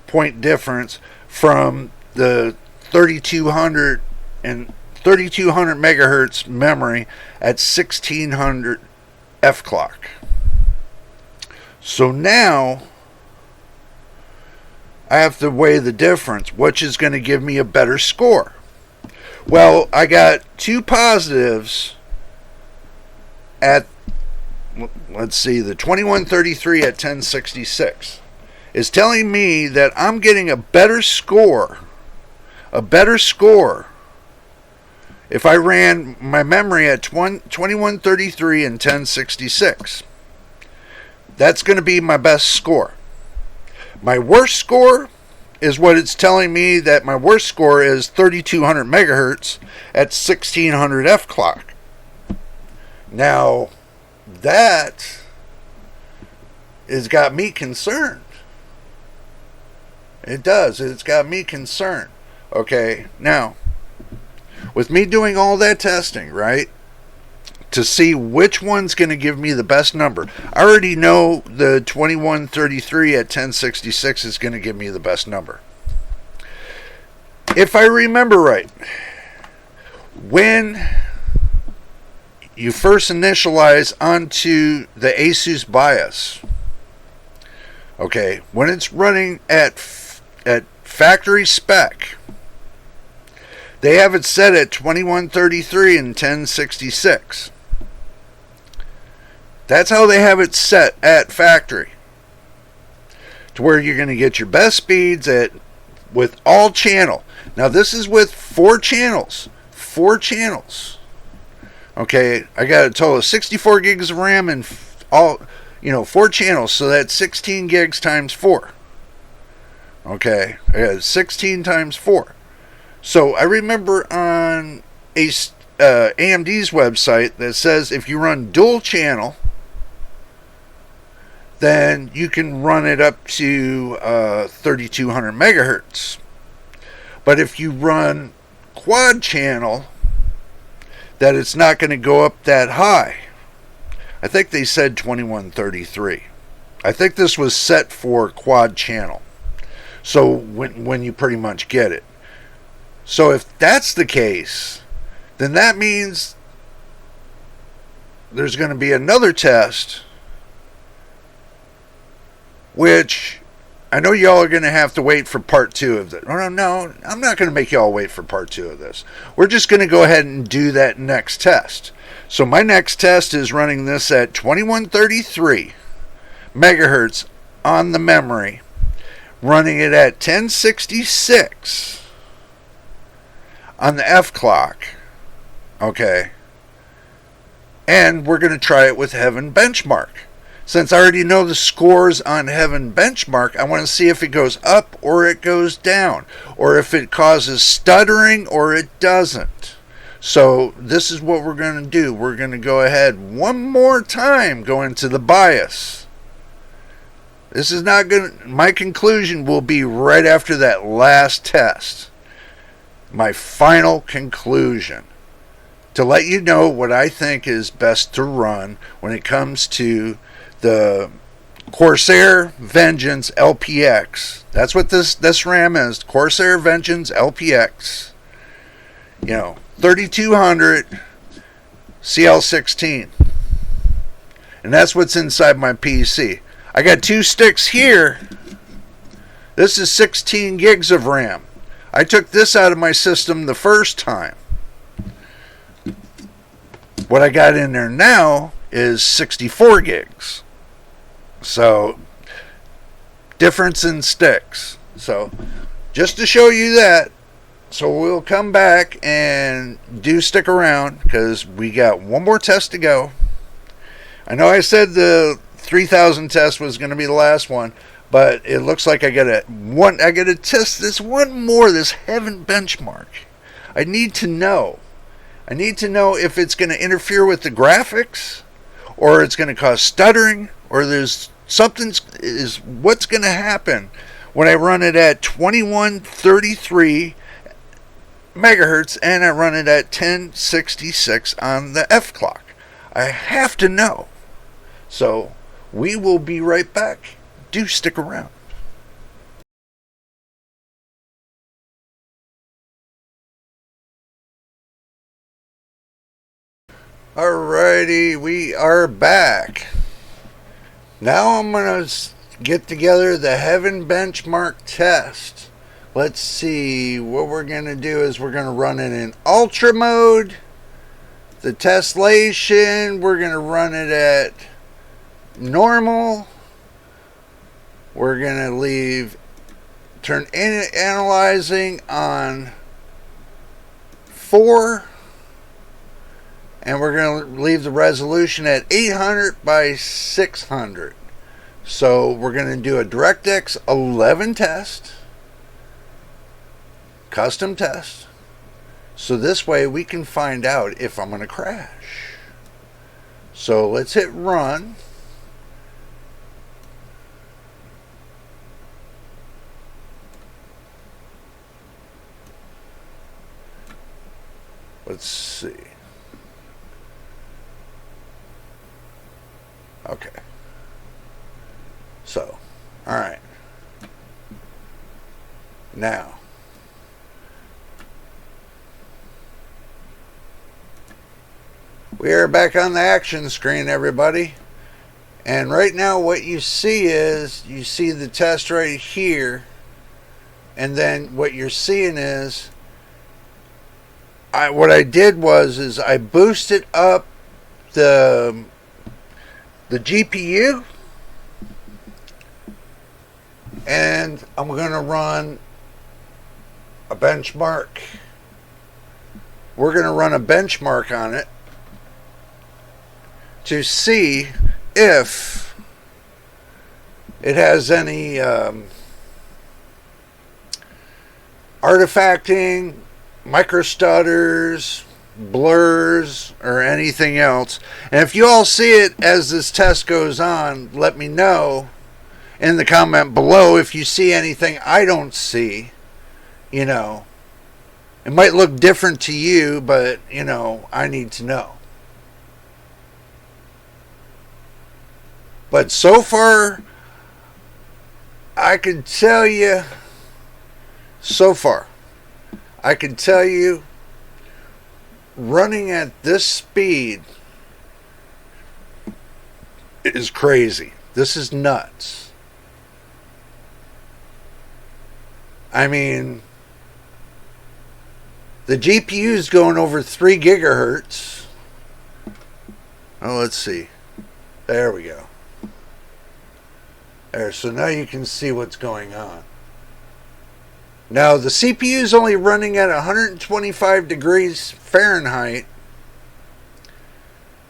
point difference from the 3200 megahertz memory at 1600 F clock. So now I have to weigh the difference, which is going to give me a better score. Well, I got two positives at, let's see, the 2133 at 1066 is telling me that I'm getting a better score if I ran my memory at 2133 and 1066. That's going to be my best score. My worst score is what it's telling me, that my worst score is 3200 megahertz at 1600 F clock. Now, that has got me concerned. It does. It's got me concerned. Okay, now, with me doing all that testing, right, to see which one's going to give me the best number, I already know the 2133 at 1066 is going to give me the best number. If I remember right, when you first initialize onto the ASUS BIOS, okay, when it's running at factory spec, they have it set at 2133 and 1066. That's how they have it set at factory, to where you're going to get your best speeds with all channel. Now this is with 4 channels. 4 channels. Okay, I got a total of 64 gigs of RAM and all, 4 channels, so that's 16 gigs times 4. Okay, I got 16 times 4. So I remember on AMD's website that says if you run dual channel, then you can run it up to 3200 megahertz. But if you run quad channel, that it's not going to go up that high. I think they said 2133. I think this was set for quad channel. So when you pretty much get it. So if that's the case, then that means there's going to be another test, which I know y'all are going to have to wait for part 2 of this. No, I'm not going to make y'all wait for part 2 of this. We're just going to go ahead and do that next test. So my next test is running this at 2133 megahertz on the memory, running it at 1066 on the F clock. Okay. And we're going to try it with Heaven Benchmark. Since I already know the scores on Heaven Benchmark, I want to see if it goes up or it goes down, or if it causes stuttering or it doesn't. So this is what we're going to do. We're going to go ahead one more time, go into the BIOS. This is not going to, my conclusion will be right after that last test. My final conclusion, to let you know what I think is best to run when it comes to the Corsair Vengeance LPX. That's what this RAM is. Corsair Vengeance LPX. 3200 CL16. And that's what's inside my PC. I got 2 sticks here. This is 16 gigs of RAM. I took this out of my system the first time. What I got in there now is 64 gigs. So, difference in sticks. So, just to show you that. So we'll come back and stick around because we got one more test to go. I know I said the 3000 test was going to be the last one, but it looks like I got to test this one more, this heaven benchmark. I need to know if it's going to interfere with the graphics, or it's going to cause stuttering, or there's what's going to happen when I run it at 2133 megahertz and I run it at 1066 on the F clock. I have to know. So we will be right back. Do stick around. Alrighty, we are back. Now I'm going to get together the Heaven Benchmark test. Let's see, what we're going to do is we're going to run it in Ultra mode. The testlation, we're going to run it at normal. We're going to turn analyzing on 4. And we're going to leave the resolution at 800 by 600. So we're going to do a DirectX 11 test. Custom test. So this way we can find out if I'm going to crash. So let's hit run. Let's see. Okay. So, all right. Now, we are back on the action screen, everybody. And right now what you see is, you see the test right here. And then what you're seeing is, what I did was I boosted up the GPU. And I'm going to run a benchmark. We're going to run a benchmark on it to see if it has any artifacting, micro stutters, blurs, or anything else. And if you all see it as this test goes on, let me know in the comment below if you see anything I don't see. You know, it might look different to you, but you know, I need to know. But so far, I can tell you, running at this speed is crazy. This is nuts. I mean, the GPU is going over 3 gigahertz. Oh, let's see. There we go. There, so now you can see what's going on. Now, the CPU is only running at 125 degrees Fahrenheit.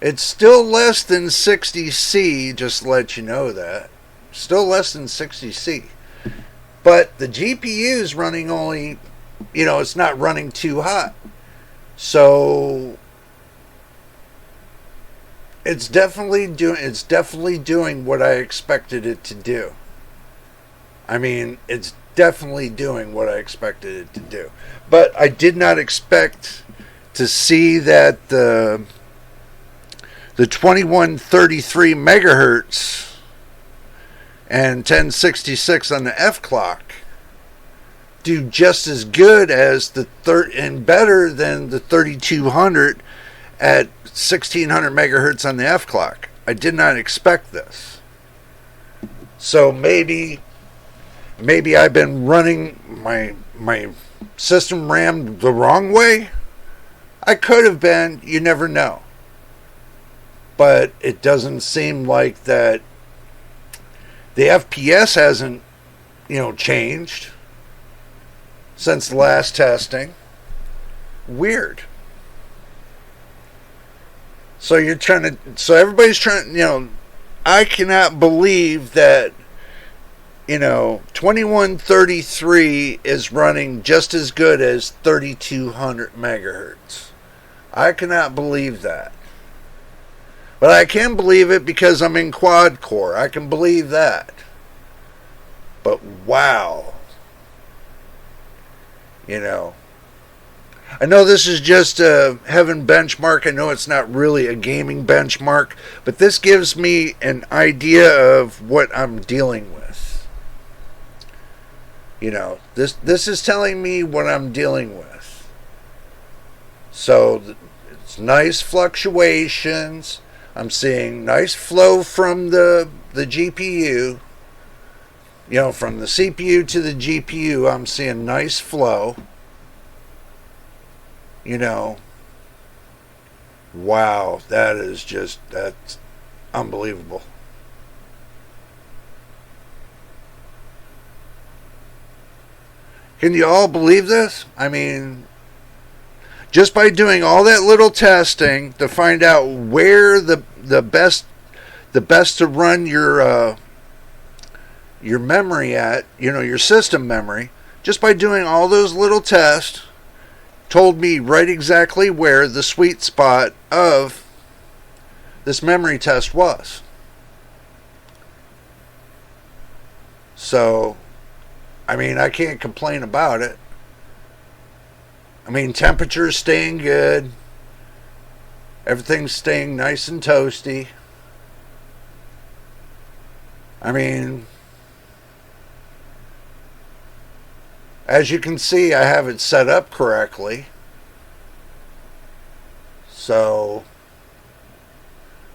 It's still less than 60C, just to let you know that. Still less than 60C. But the GPU is running only, you know, it's not running too hot. So it's definitely doing what I expected it to do. I mean, it's definitely doing what I expected it to do. But I did not expect to see that the 2133 megahertz and 1066 on the F clock do just as good as and better than the 3200 at 1600 megahertz on the F clock. I did not expect this. So maybe I've been running my system RAM the wrong way. I could have been, you never know. But it doesn't seem like that the FPS hasn't, changed since the last testing. Weird. So everybody's trying, I cannot believe that, 2133 is running just as good as 3200 megahertz. I cannot believe that. But I can believe it because I'm in quad core. I can believe that. But wow. I know this is just a heaven benchmark. I know it's not really a gaming benchmark, but this gives me an idea of what I'm dealing with. This is telling me what I'm dealing with. So it's nice fluctuations. I'm seeing nice flow from the GPU. From the CPU to the GPU, I'm seeing nice flow. Wow, that's unbelievable. Can you all believe this? I mean, just by doing all that little testing to find out where the best to run your memory at, your system memory, just by doing all those little tests, told me right exactly where the sweet spot of this memory test was. So, I can't complain about it. Temperature's staying good. Everything's staying nice and toasty. As you can see, I have it set up correctly. So,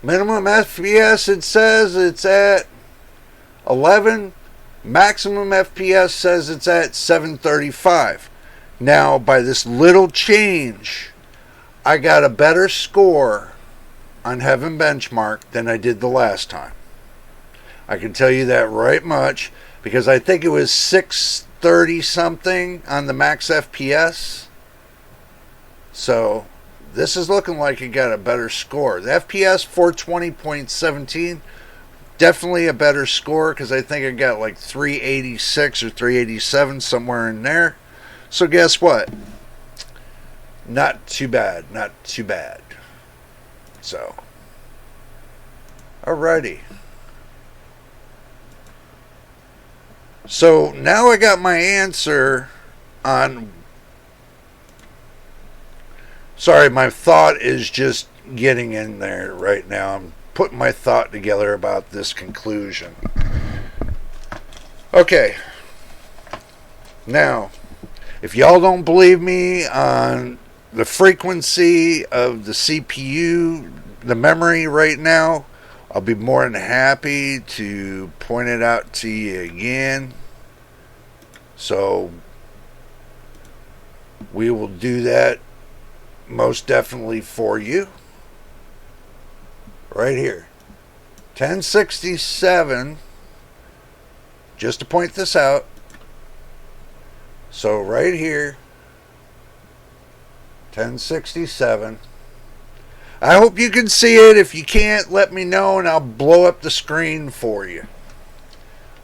minimum FPS, it says it's at 11. Maximum FPS says it's at 735. Now, by this little change, I got a better score on Heaven Benchmark than I did the last time. I can tell you that right much, because I think it was 630 something on the max FPS. So, this is looking like it got a better score. The FPS 420.17, definitely a better score, because I think I got like 386 or 387, somewhere in there. So guess what? Not too bad. So, alrighty. So now I got my answer on... Sorry, my thought is just getting in there right now. I'm putting my thought together about this conclusion. Okay. Now, if y'all don't believe me on the frequency of the CPU, the memory right now, I'll be more than happy to point it out to you again. So, we will do that most definitely for you. Right here. 1067. Just to point this out. So right here. 1067. I hope you can see it. If you can't, let me know and I'll blow up the screen for you.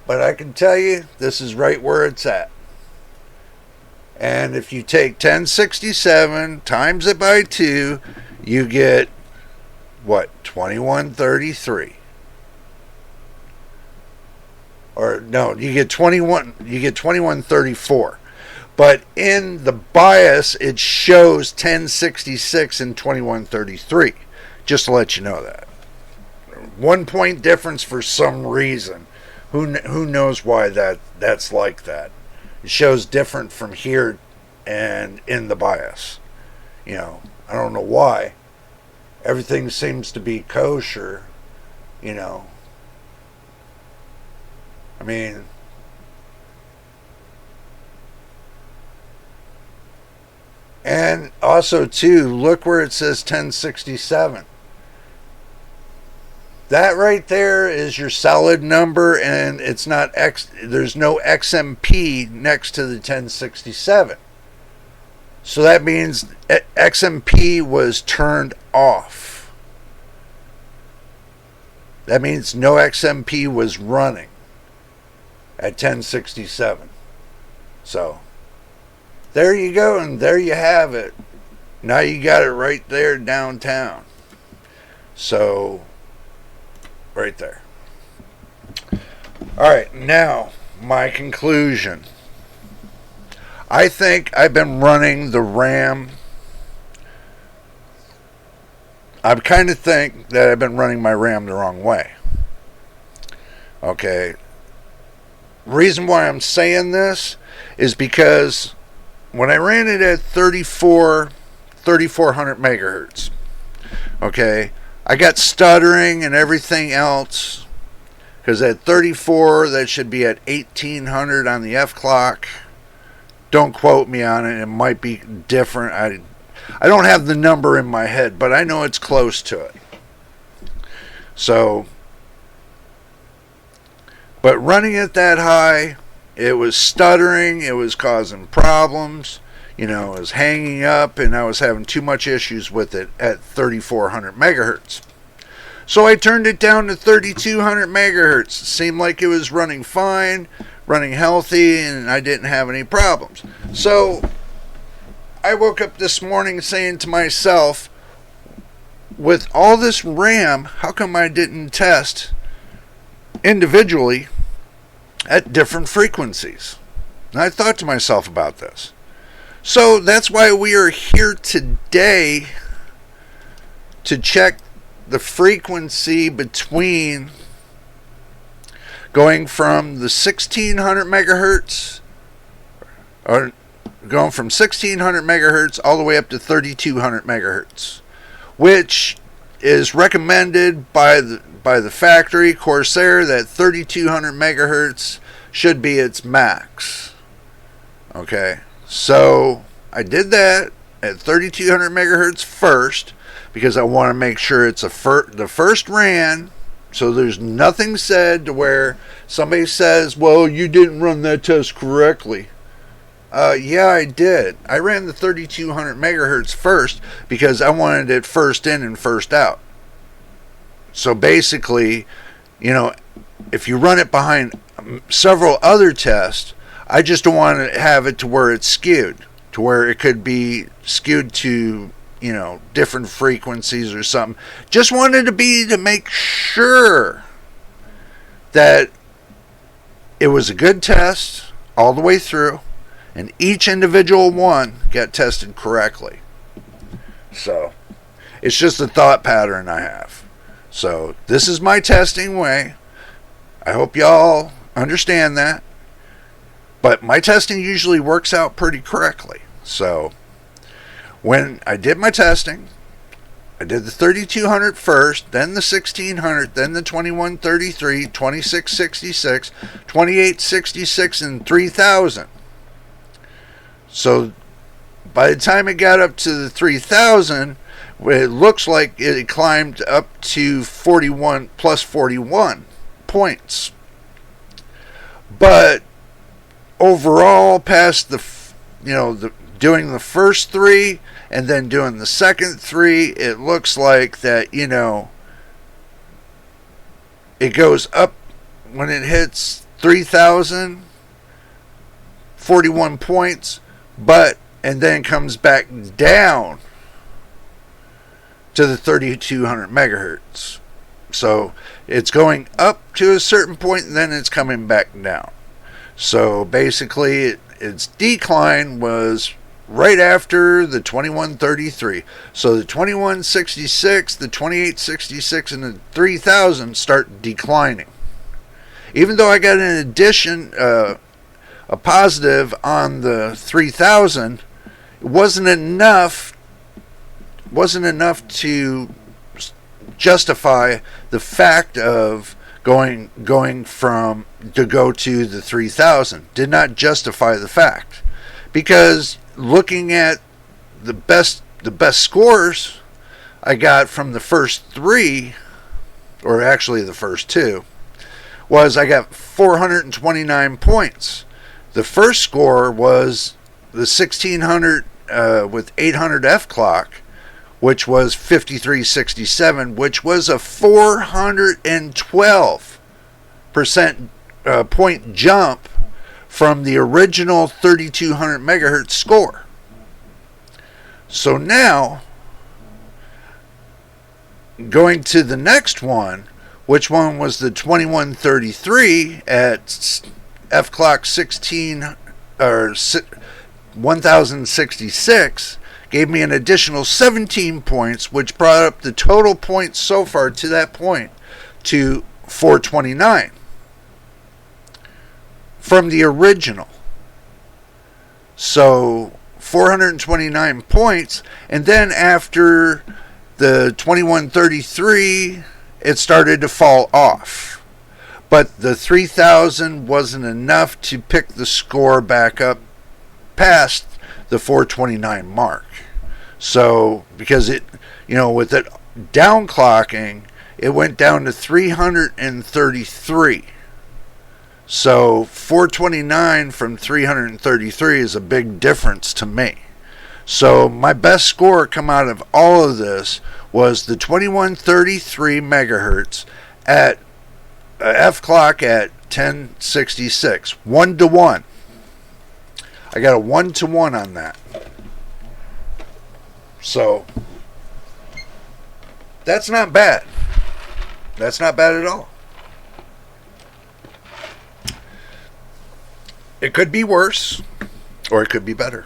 But I can tell you, this is right where it's at. And if you take 1067 times it by 2, you get what? 2133. Or no, you get 2134. But in the BIOS it shows 1066 and 2133. Just to let you know that. 1 point difference for some reason. Who knows why that's like that? It shows different from here and in the BIOS. I don't know why. Everything seems to be kosher, I mean, and also too, look where it says 1067. That right there is your solid number, and it's not X. There's no XMP next to the 1067. So that means XMP was turned off. That means no XMP was running at 1067. So there you go, and there you have it. Now you got it right there downtown. So right there. Alright, now my conclusion. I think I've been running the RAM. I kind of think that I've been running my RAM the wrong way. Okay. Reason why I'm saying this is because when I ran it at 3400 megahertz, okay, I got stuttering and everything else, because at 34 that should be at 1800 on the F clock. Don't quote me on it. It might be different. I don't have the number in my head, but I know it's close to it. So, but running it that high, it was stuttering. It was causing problems. You know, it was hanging up, and I was having too much issues with it at 3400 megahertz. So I turned it down to 3200 megahertz. It seemed like it was running fine, running healthy, and I didn't have any problems. So I woke up this morning saying to myself, with all this RAM, how come I didn't test individually at different frequencies? And I thought to myself about this. So that's why we are here today, to check the frequency between going from the 1600 megahertz, or going from 1600 megahertz all the way up to 3200 megahertz, which is recommended by the factory Corsair, that 3200 megahertz should be its max. Okay, so I did that at 3200 megahertz first, because I want to make sure it's the first ran, so there's nothing said to where somebody says, well, you didn't run that test correctly. Yeah, I did. I ran the 3200 megahertz first because I wanted it first in and first out. So basically, you know, if you run it behind several other tests, I just don't want to have it to where it's skewed, to where it could be skewed to, you know, different frequencies or something. Just wanted to make sure that it was a good test all the way through, and each individual one got tested correctly. So it's just a thought pattern I have. So this is my testing way. I hope y'all understand that. But my testing usually works out pretty correctly. So when I did my testing, I did the 3200 first, then the 1600, then the 2133, 2666, 2866, and 3000. So by the time it got up to the 3000, it looks like it climbed up to 41 plus 41 points. But overall, past doing the first three and then doing the second three, it looks like that, it goes up when it hits 3,000, 41 points, and then comes back down to the 3200 megahertz. So it's going up to a certain point and then it's coming back down. So basically its decline was right after the 2133. So the 2166, the 2866, and the 3000 start declining. Even though I got an addition, a positive on the 3000, it wasn't enough to justify the fact of going from to go to the 3000 did not justify the fact, because looking at the best scores I got from the first three, or actually the first two, was I got 429 points. The first score was the 1600 with 800 F clock, which was 5367, which was a 412% point jump from the original 3200 megahertz score. So now, going to the next one, which one was the 2133 at F clock 16 or 1066, gave me an additional 17 points, which brought up the total points so far to that point to 429 from the original. So 429 points, and then after the 2133, it started to fall off. But the 3000 wasn't enough to pick the score back up past the 429 mark. So, because it, with it downclocking, it went down to 333. So 429 from 333 is a big difference to me. So my best score come out of all of this was the 2133 megahertz at F clock at 1066, 1-to-1. I got a 1-to-1 on that. So that's not bad. That's not bad at all. It could be worse, or it could be better.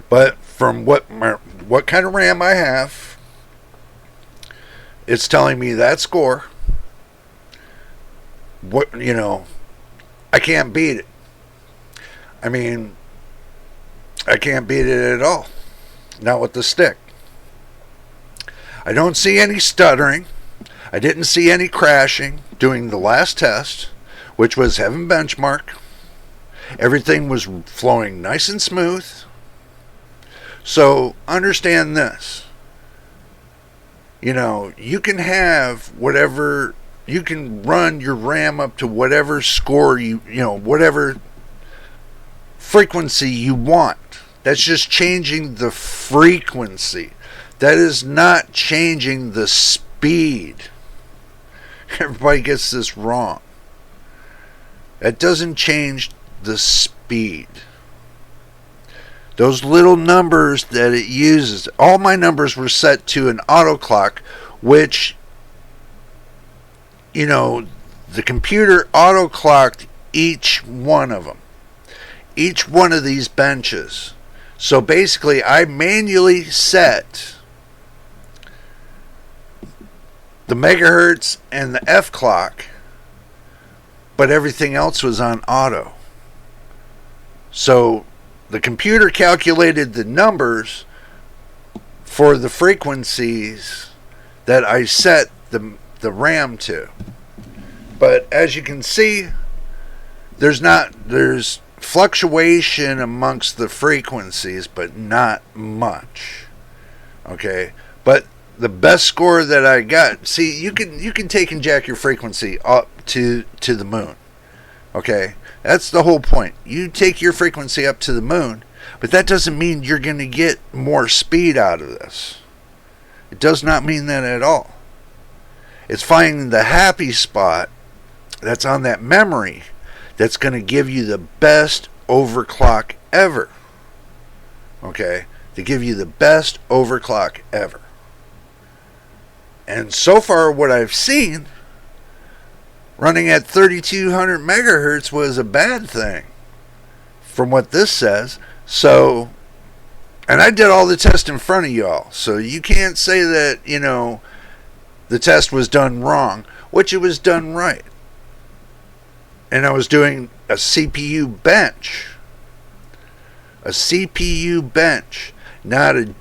But from what kind of RAM I have, it's telling me that score. I can't beat it. I mean, I can't beat it at all. Not with the stick. I don't see any stuttering. I didn't see any crashing doing the last test, which was Heaven Benchmark. Everything was flowing nice and smooth. So understand this. You can have whatever, you can run your RAM up to whatever score whatever frequency you want. That's just changing the frequency. That is not changing the speed. Everybody gets this wrong. That doesn't change the speed. Those little numbers that it uses, all my numbers were set to an auto clock, which, the computer auto clocked each one of them. Each one of these benches. So basically, I manually set the megahertz and the F clock, but everything else was on auto. So the computer calculated the numbers for the frequencies that I set the RAM to. But as you can see, there's fluctuation amongst the frequencies, but not much. Okay, but the best score that I got, see, you can take and jack your frequency up to the moon. Okay, that's the whole point. You take your frequency up to the moon, but that doesn't mean you're going to get more speed out of this. It does not mean that at all. It's finding the happy spot that's on that memory that's going to give you the best overclock ever. Okay, to give you the best overclock ever. And so far what I've seen, running at 3200 megahertz was a bad thing, from what this says. So, and I did all the tests in front of y'all, so you can't say that, the test was done wrong, which it was done right. And I was doing a CPU bench. A CPU bench, not a...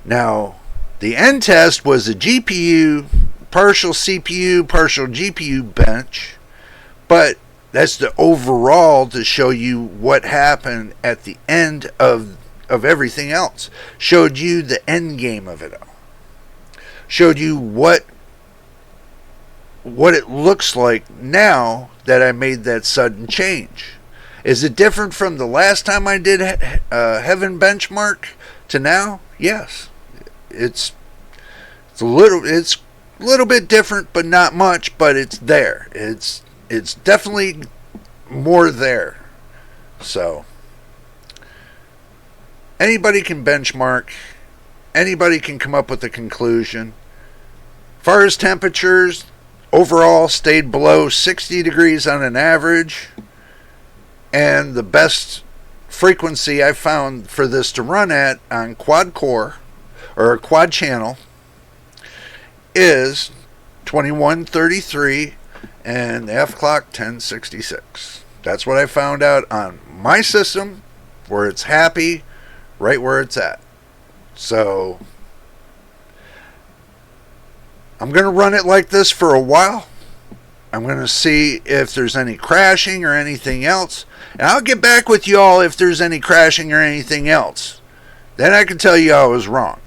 Now, the end test was a GPU partial CPU, partial GPU bench, but that's the overall to show you what happened at the end of everything else. Showed you the end game of it all. Showed you what it looks like now that I made that sudden change. Is it different from the last time I did Heaven Benchmark to now? Yes. It's a little bit different, but not much, but it's there. It's definitely more there. So anybody can benchmark. Anybody can come up with a conclusion. As far as temperatures, overall stayed below 60 degrees on an average. And the best frequency I found for this to run at on quad core or a quad channel is 2133 and the F clock 1066. That's what I found out on my system, where it's happy, right where it's at. So I'm going to run it like this for a while. I'm going to see if there's any crashing or anything else. And I'll get back with you all if there's any crashing or anything else. Then I can tell you I was wrong.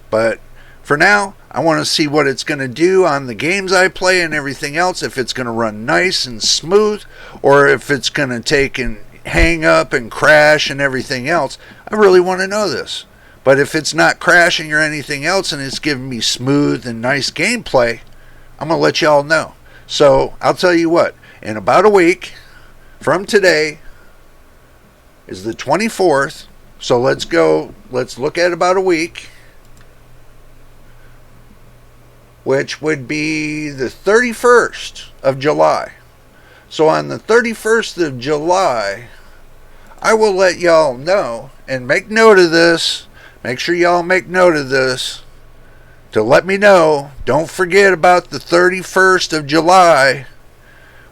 But for now, I want to see what it's going to do on the games I play and everything else. If it's going to run nice and smooth, or if it's going to take and hang up and crash and everything else. I really want to know this. But if it's not crashing or anything else and it's giving me smooth and nice gameplay, I'm going to let you all know. So I'll tell you what, in about a week from today is the 24th. So let's look at about a week, which would be the 31st of July. So on the 31st of July, I will let y'all know, and make note of this. Make sure y'all make note of this to let me know. Don't forget about the 31st of July.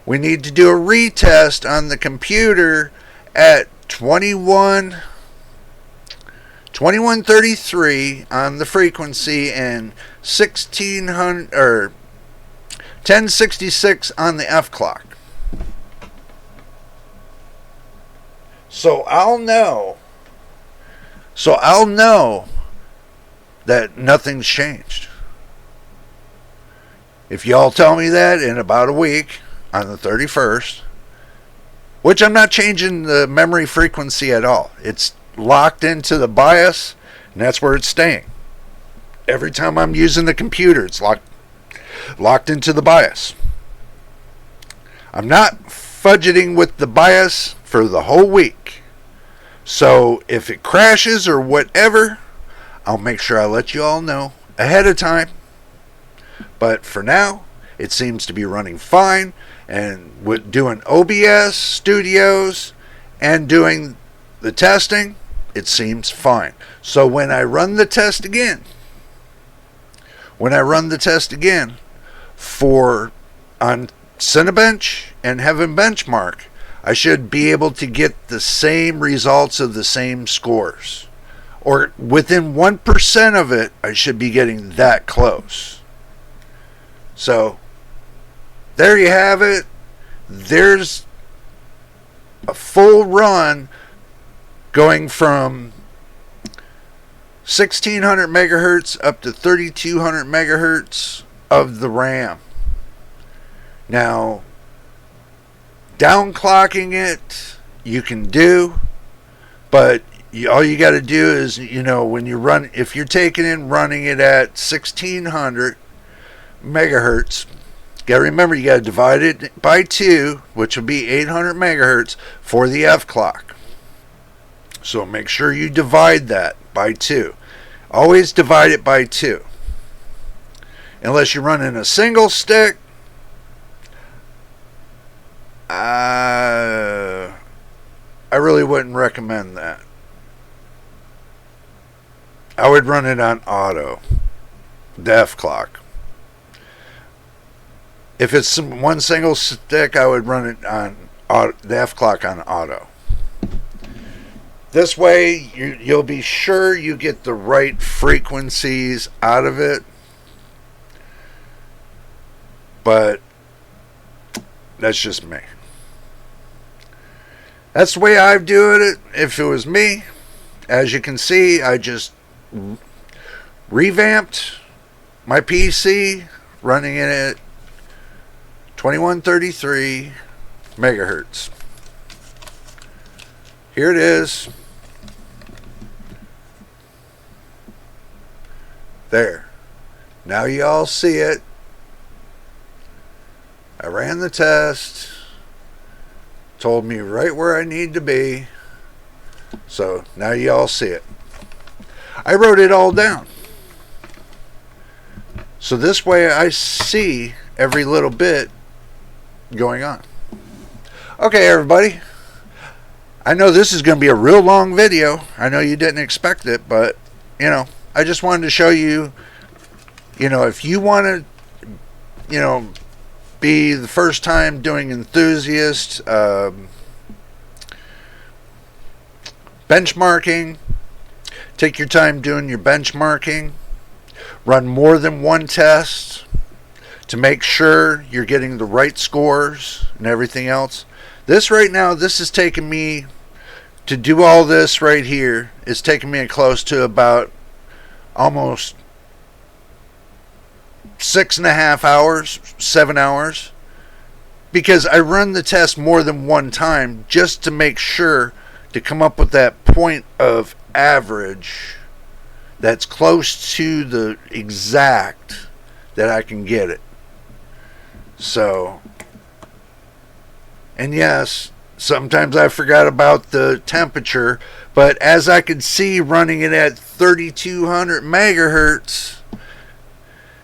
We need to do a retest on the computer at 2133 on the frequency and 1600 or 1066 on the F clock. So I'll know that nothing's changed. If y'all tell me that in about a week on the 31st, which I'm not changing the memory frequency at all. It's locked into the BIOS, and that's where it's staying. Every time I'm using the computer, it's locked into the BIOS. I'm not fudgeting with the BIOS for the whole week. So if it crashes or whatever, I'll make sure I let you all know ahead of time. But for now, it seems to be running fine. And with doing OBS studios and doing the testing, it seems fine. So when I run the test again, for on Cinebench and Heaven Benchmark, I should be able to get the same results of the same scores. Or within 1% of it, I should be getting that close. So, there you have it. There's a full run going from 1600 megahertz up to 3200 megahertz of the RAM. Now, downclocking it you can do, but all you got to do is, when you run, if you're taking and running it at 1600 megahertz, you got to remember you got to divide it by 2, which will be 800 megahertz for the F clock. So make sure you divide that by 2. Always divide it by 2. Unless you're running a single stick, I really wouldn't recommend that. I would run it on auto, the F clock. If it's one single stick, I would run it on the F clock on auto. This way, you'll be sure you get the right frequencies out of it. But that's just me. That's the way I do it. If it was me, as you can see, I just revamped my PC, running it at 2133 megahertz. Here it is. There. Now you all see it. I ran the test. Told me right where I need to be. So now you all see it. I wrote it all down. So this way I see every little bit going on. Okay, everybody. I know this is going to be a real long video. I know you didn't expect it, but, I just wanted to show you, if you want to, be the first time doing enthusiast benchmarking, take your time doing your benchmarking, run more than one test to make sure you're getting the right scores and everything else. This right now, this is taking me, to do all this right here, is taking me close to about almost 6.5 hours, 7 hours, because I run the test more than one time just to make sure to come up with that point of average that's close to the exact that I can get it. So, and yes, sometimes I forgot about the temperature, but as I could see running it at 3200 megahertz,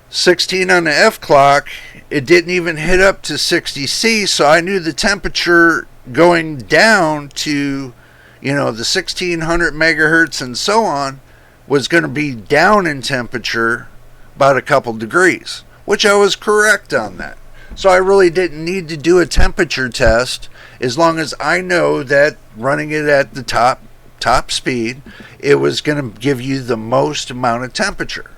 16 on the F clock, it didn't even hit up to 60 C, so I knew the temperature going down to, the 1600 megahertz and so on was going to be down in temperature about a couple degrees, which I was correct on that. So I really didn't need to do a temperature test, as long as I know that running it at the top speed, it was going to give you the most amount of temperature.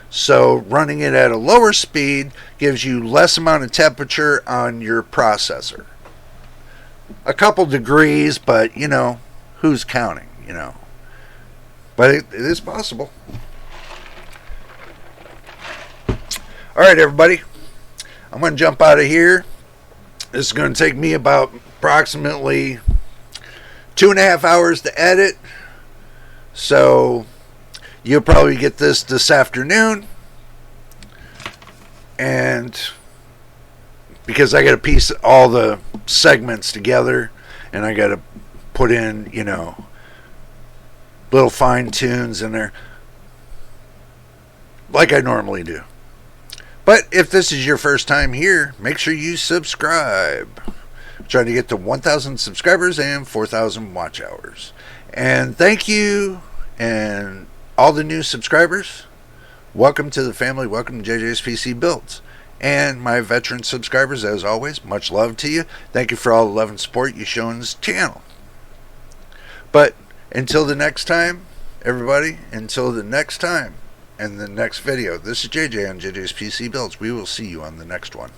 So running it at a lower speed gives you less amount of temperature on your processor. A couple degrees, but who's counting, But it is possible. Alright, everybody. I'm going to jump out of here. This is going to take me about approximately 2.5 hours to edit. So you'll probably get this afternoon. And because I got to piece all the segments together, and I got to put in, little fine tunes in there, like I normally do. But if this is your first time here, make sure you subscribe. I'm trying to get to 1,000 subscribers and 4,000 watch hours. And thank you, and all the new subscribers. Welcome to the family. Welcome to JJ's PC Builds. And my veteran subscribers, as always, much love to you. Thank you for all the love and support you show in this channel. But until the next time, everybody, until the next time and the next video, this is JJ on JJ's PC Builds. We will see you on the next one.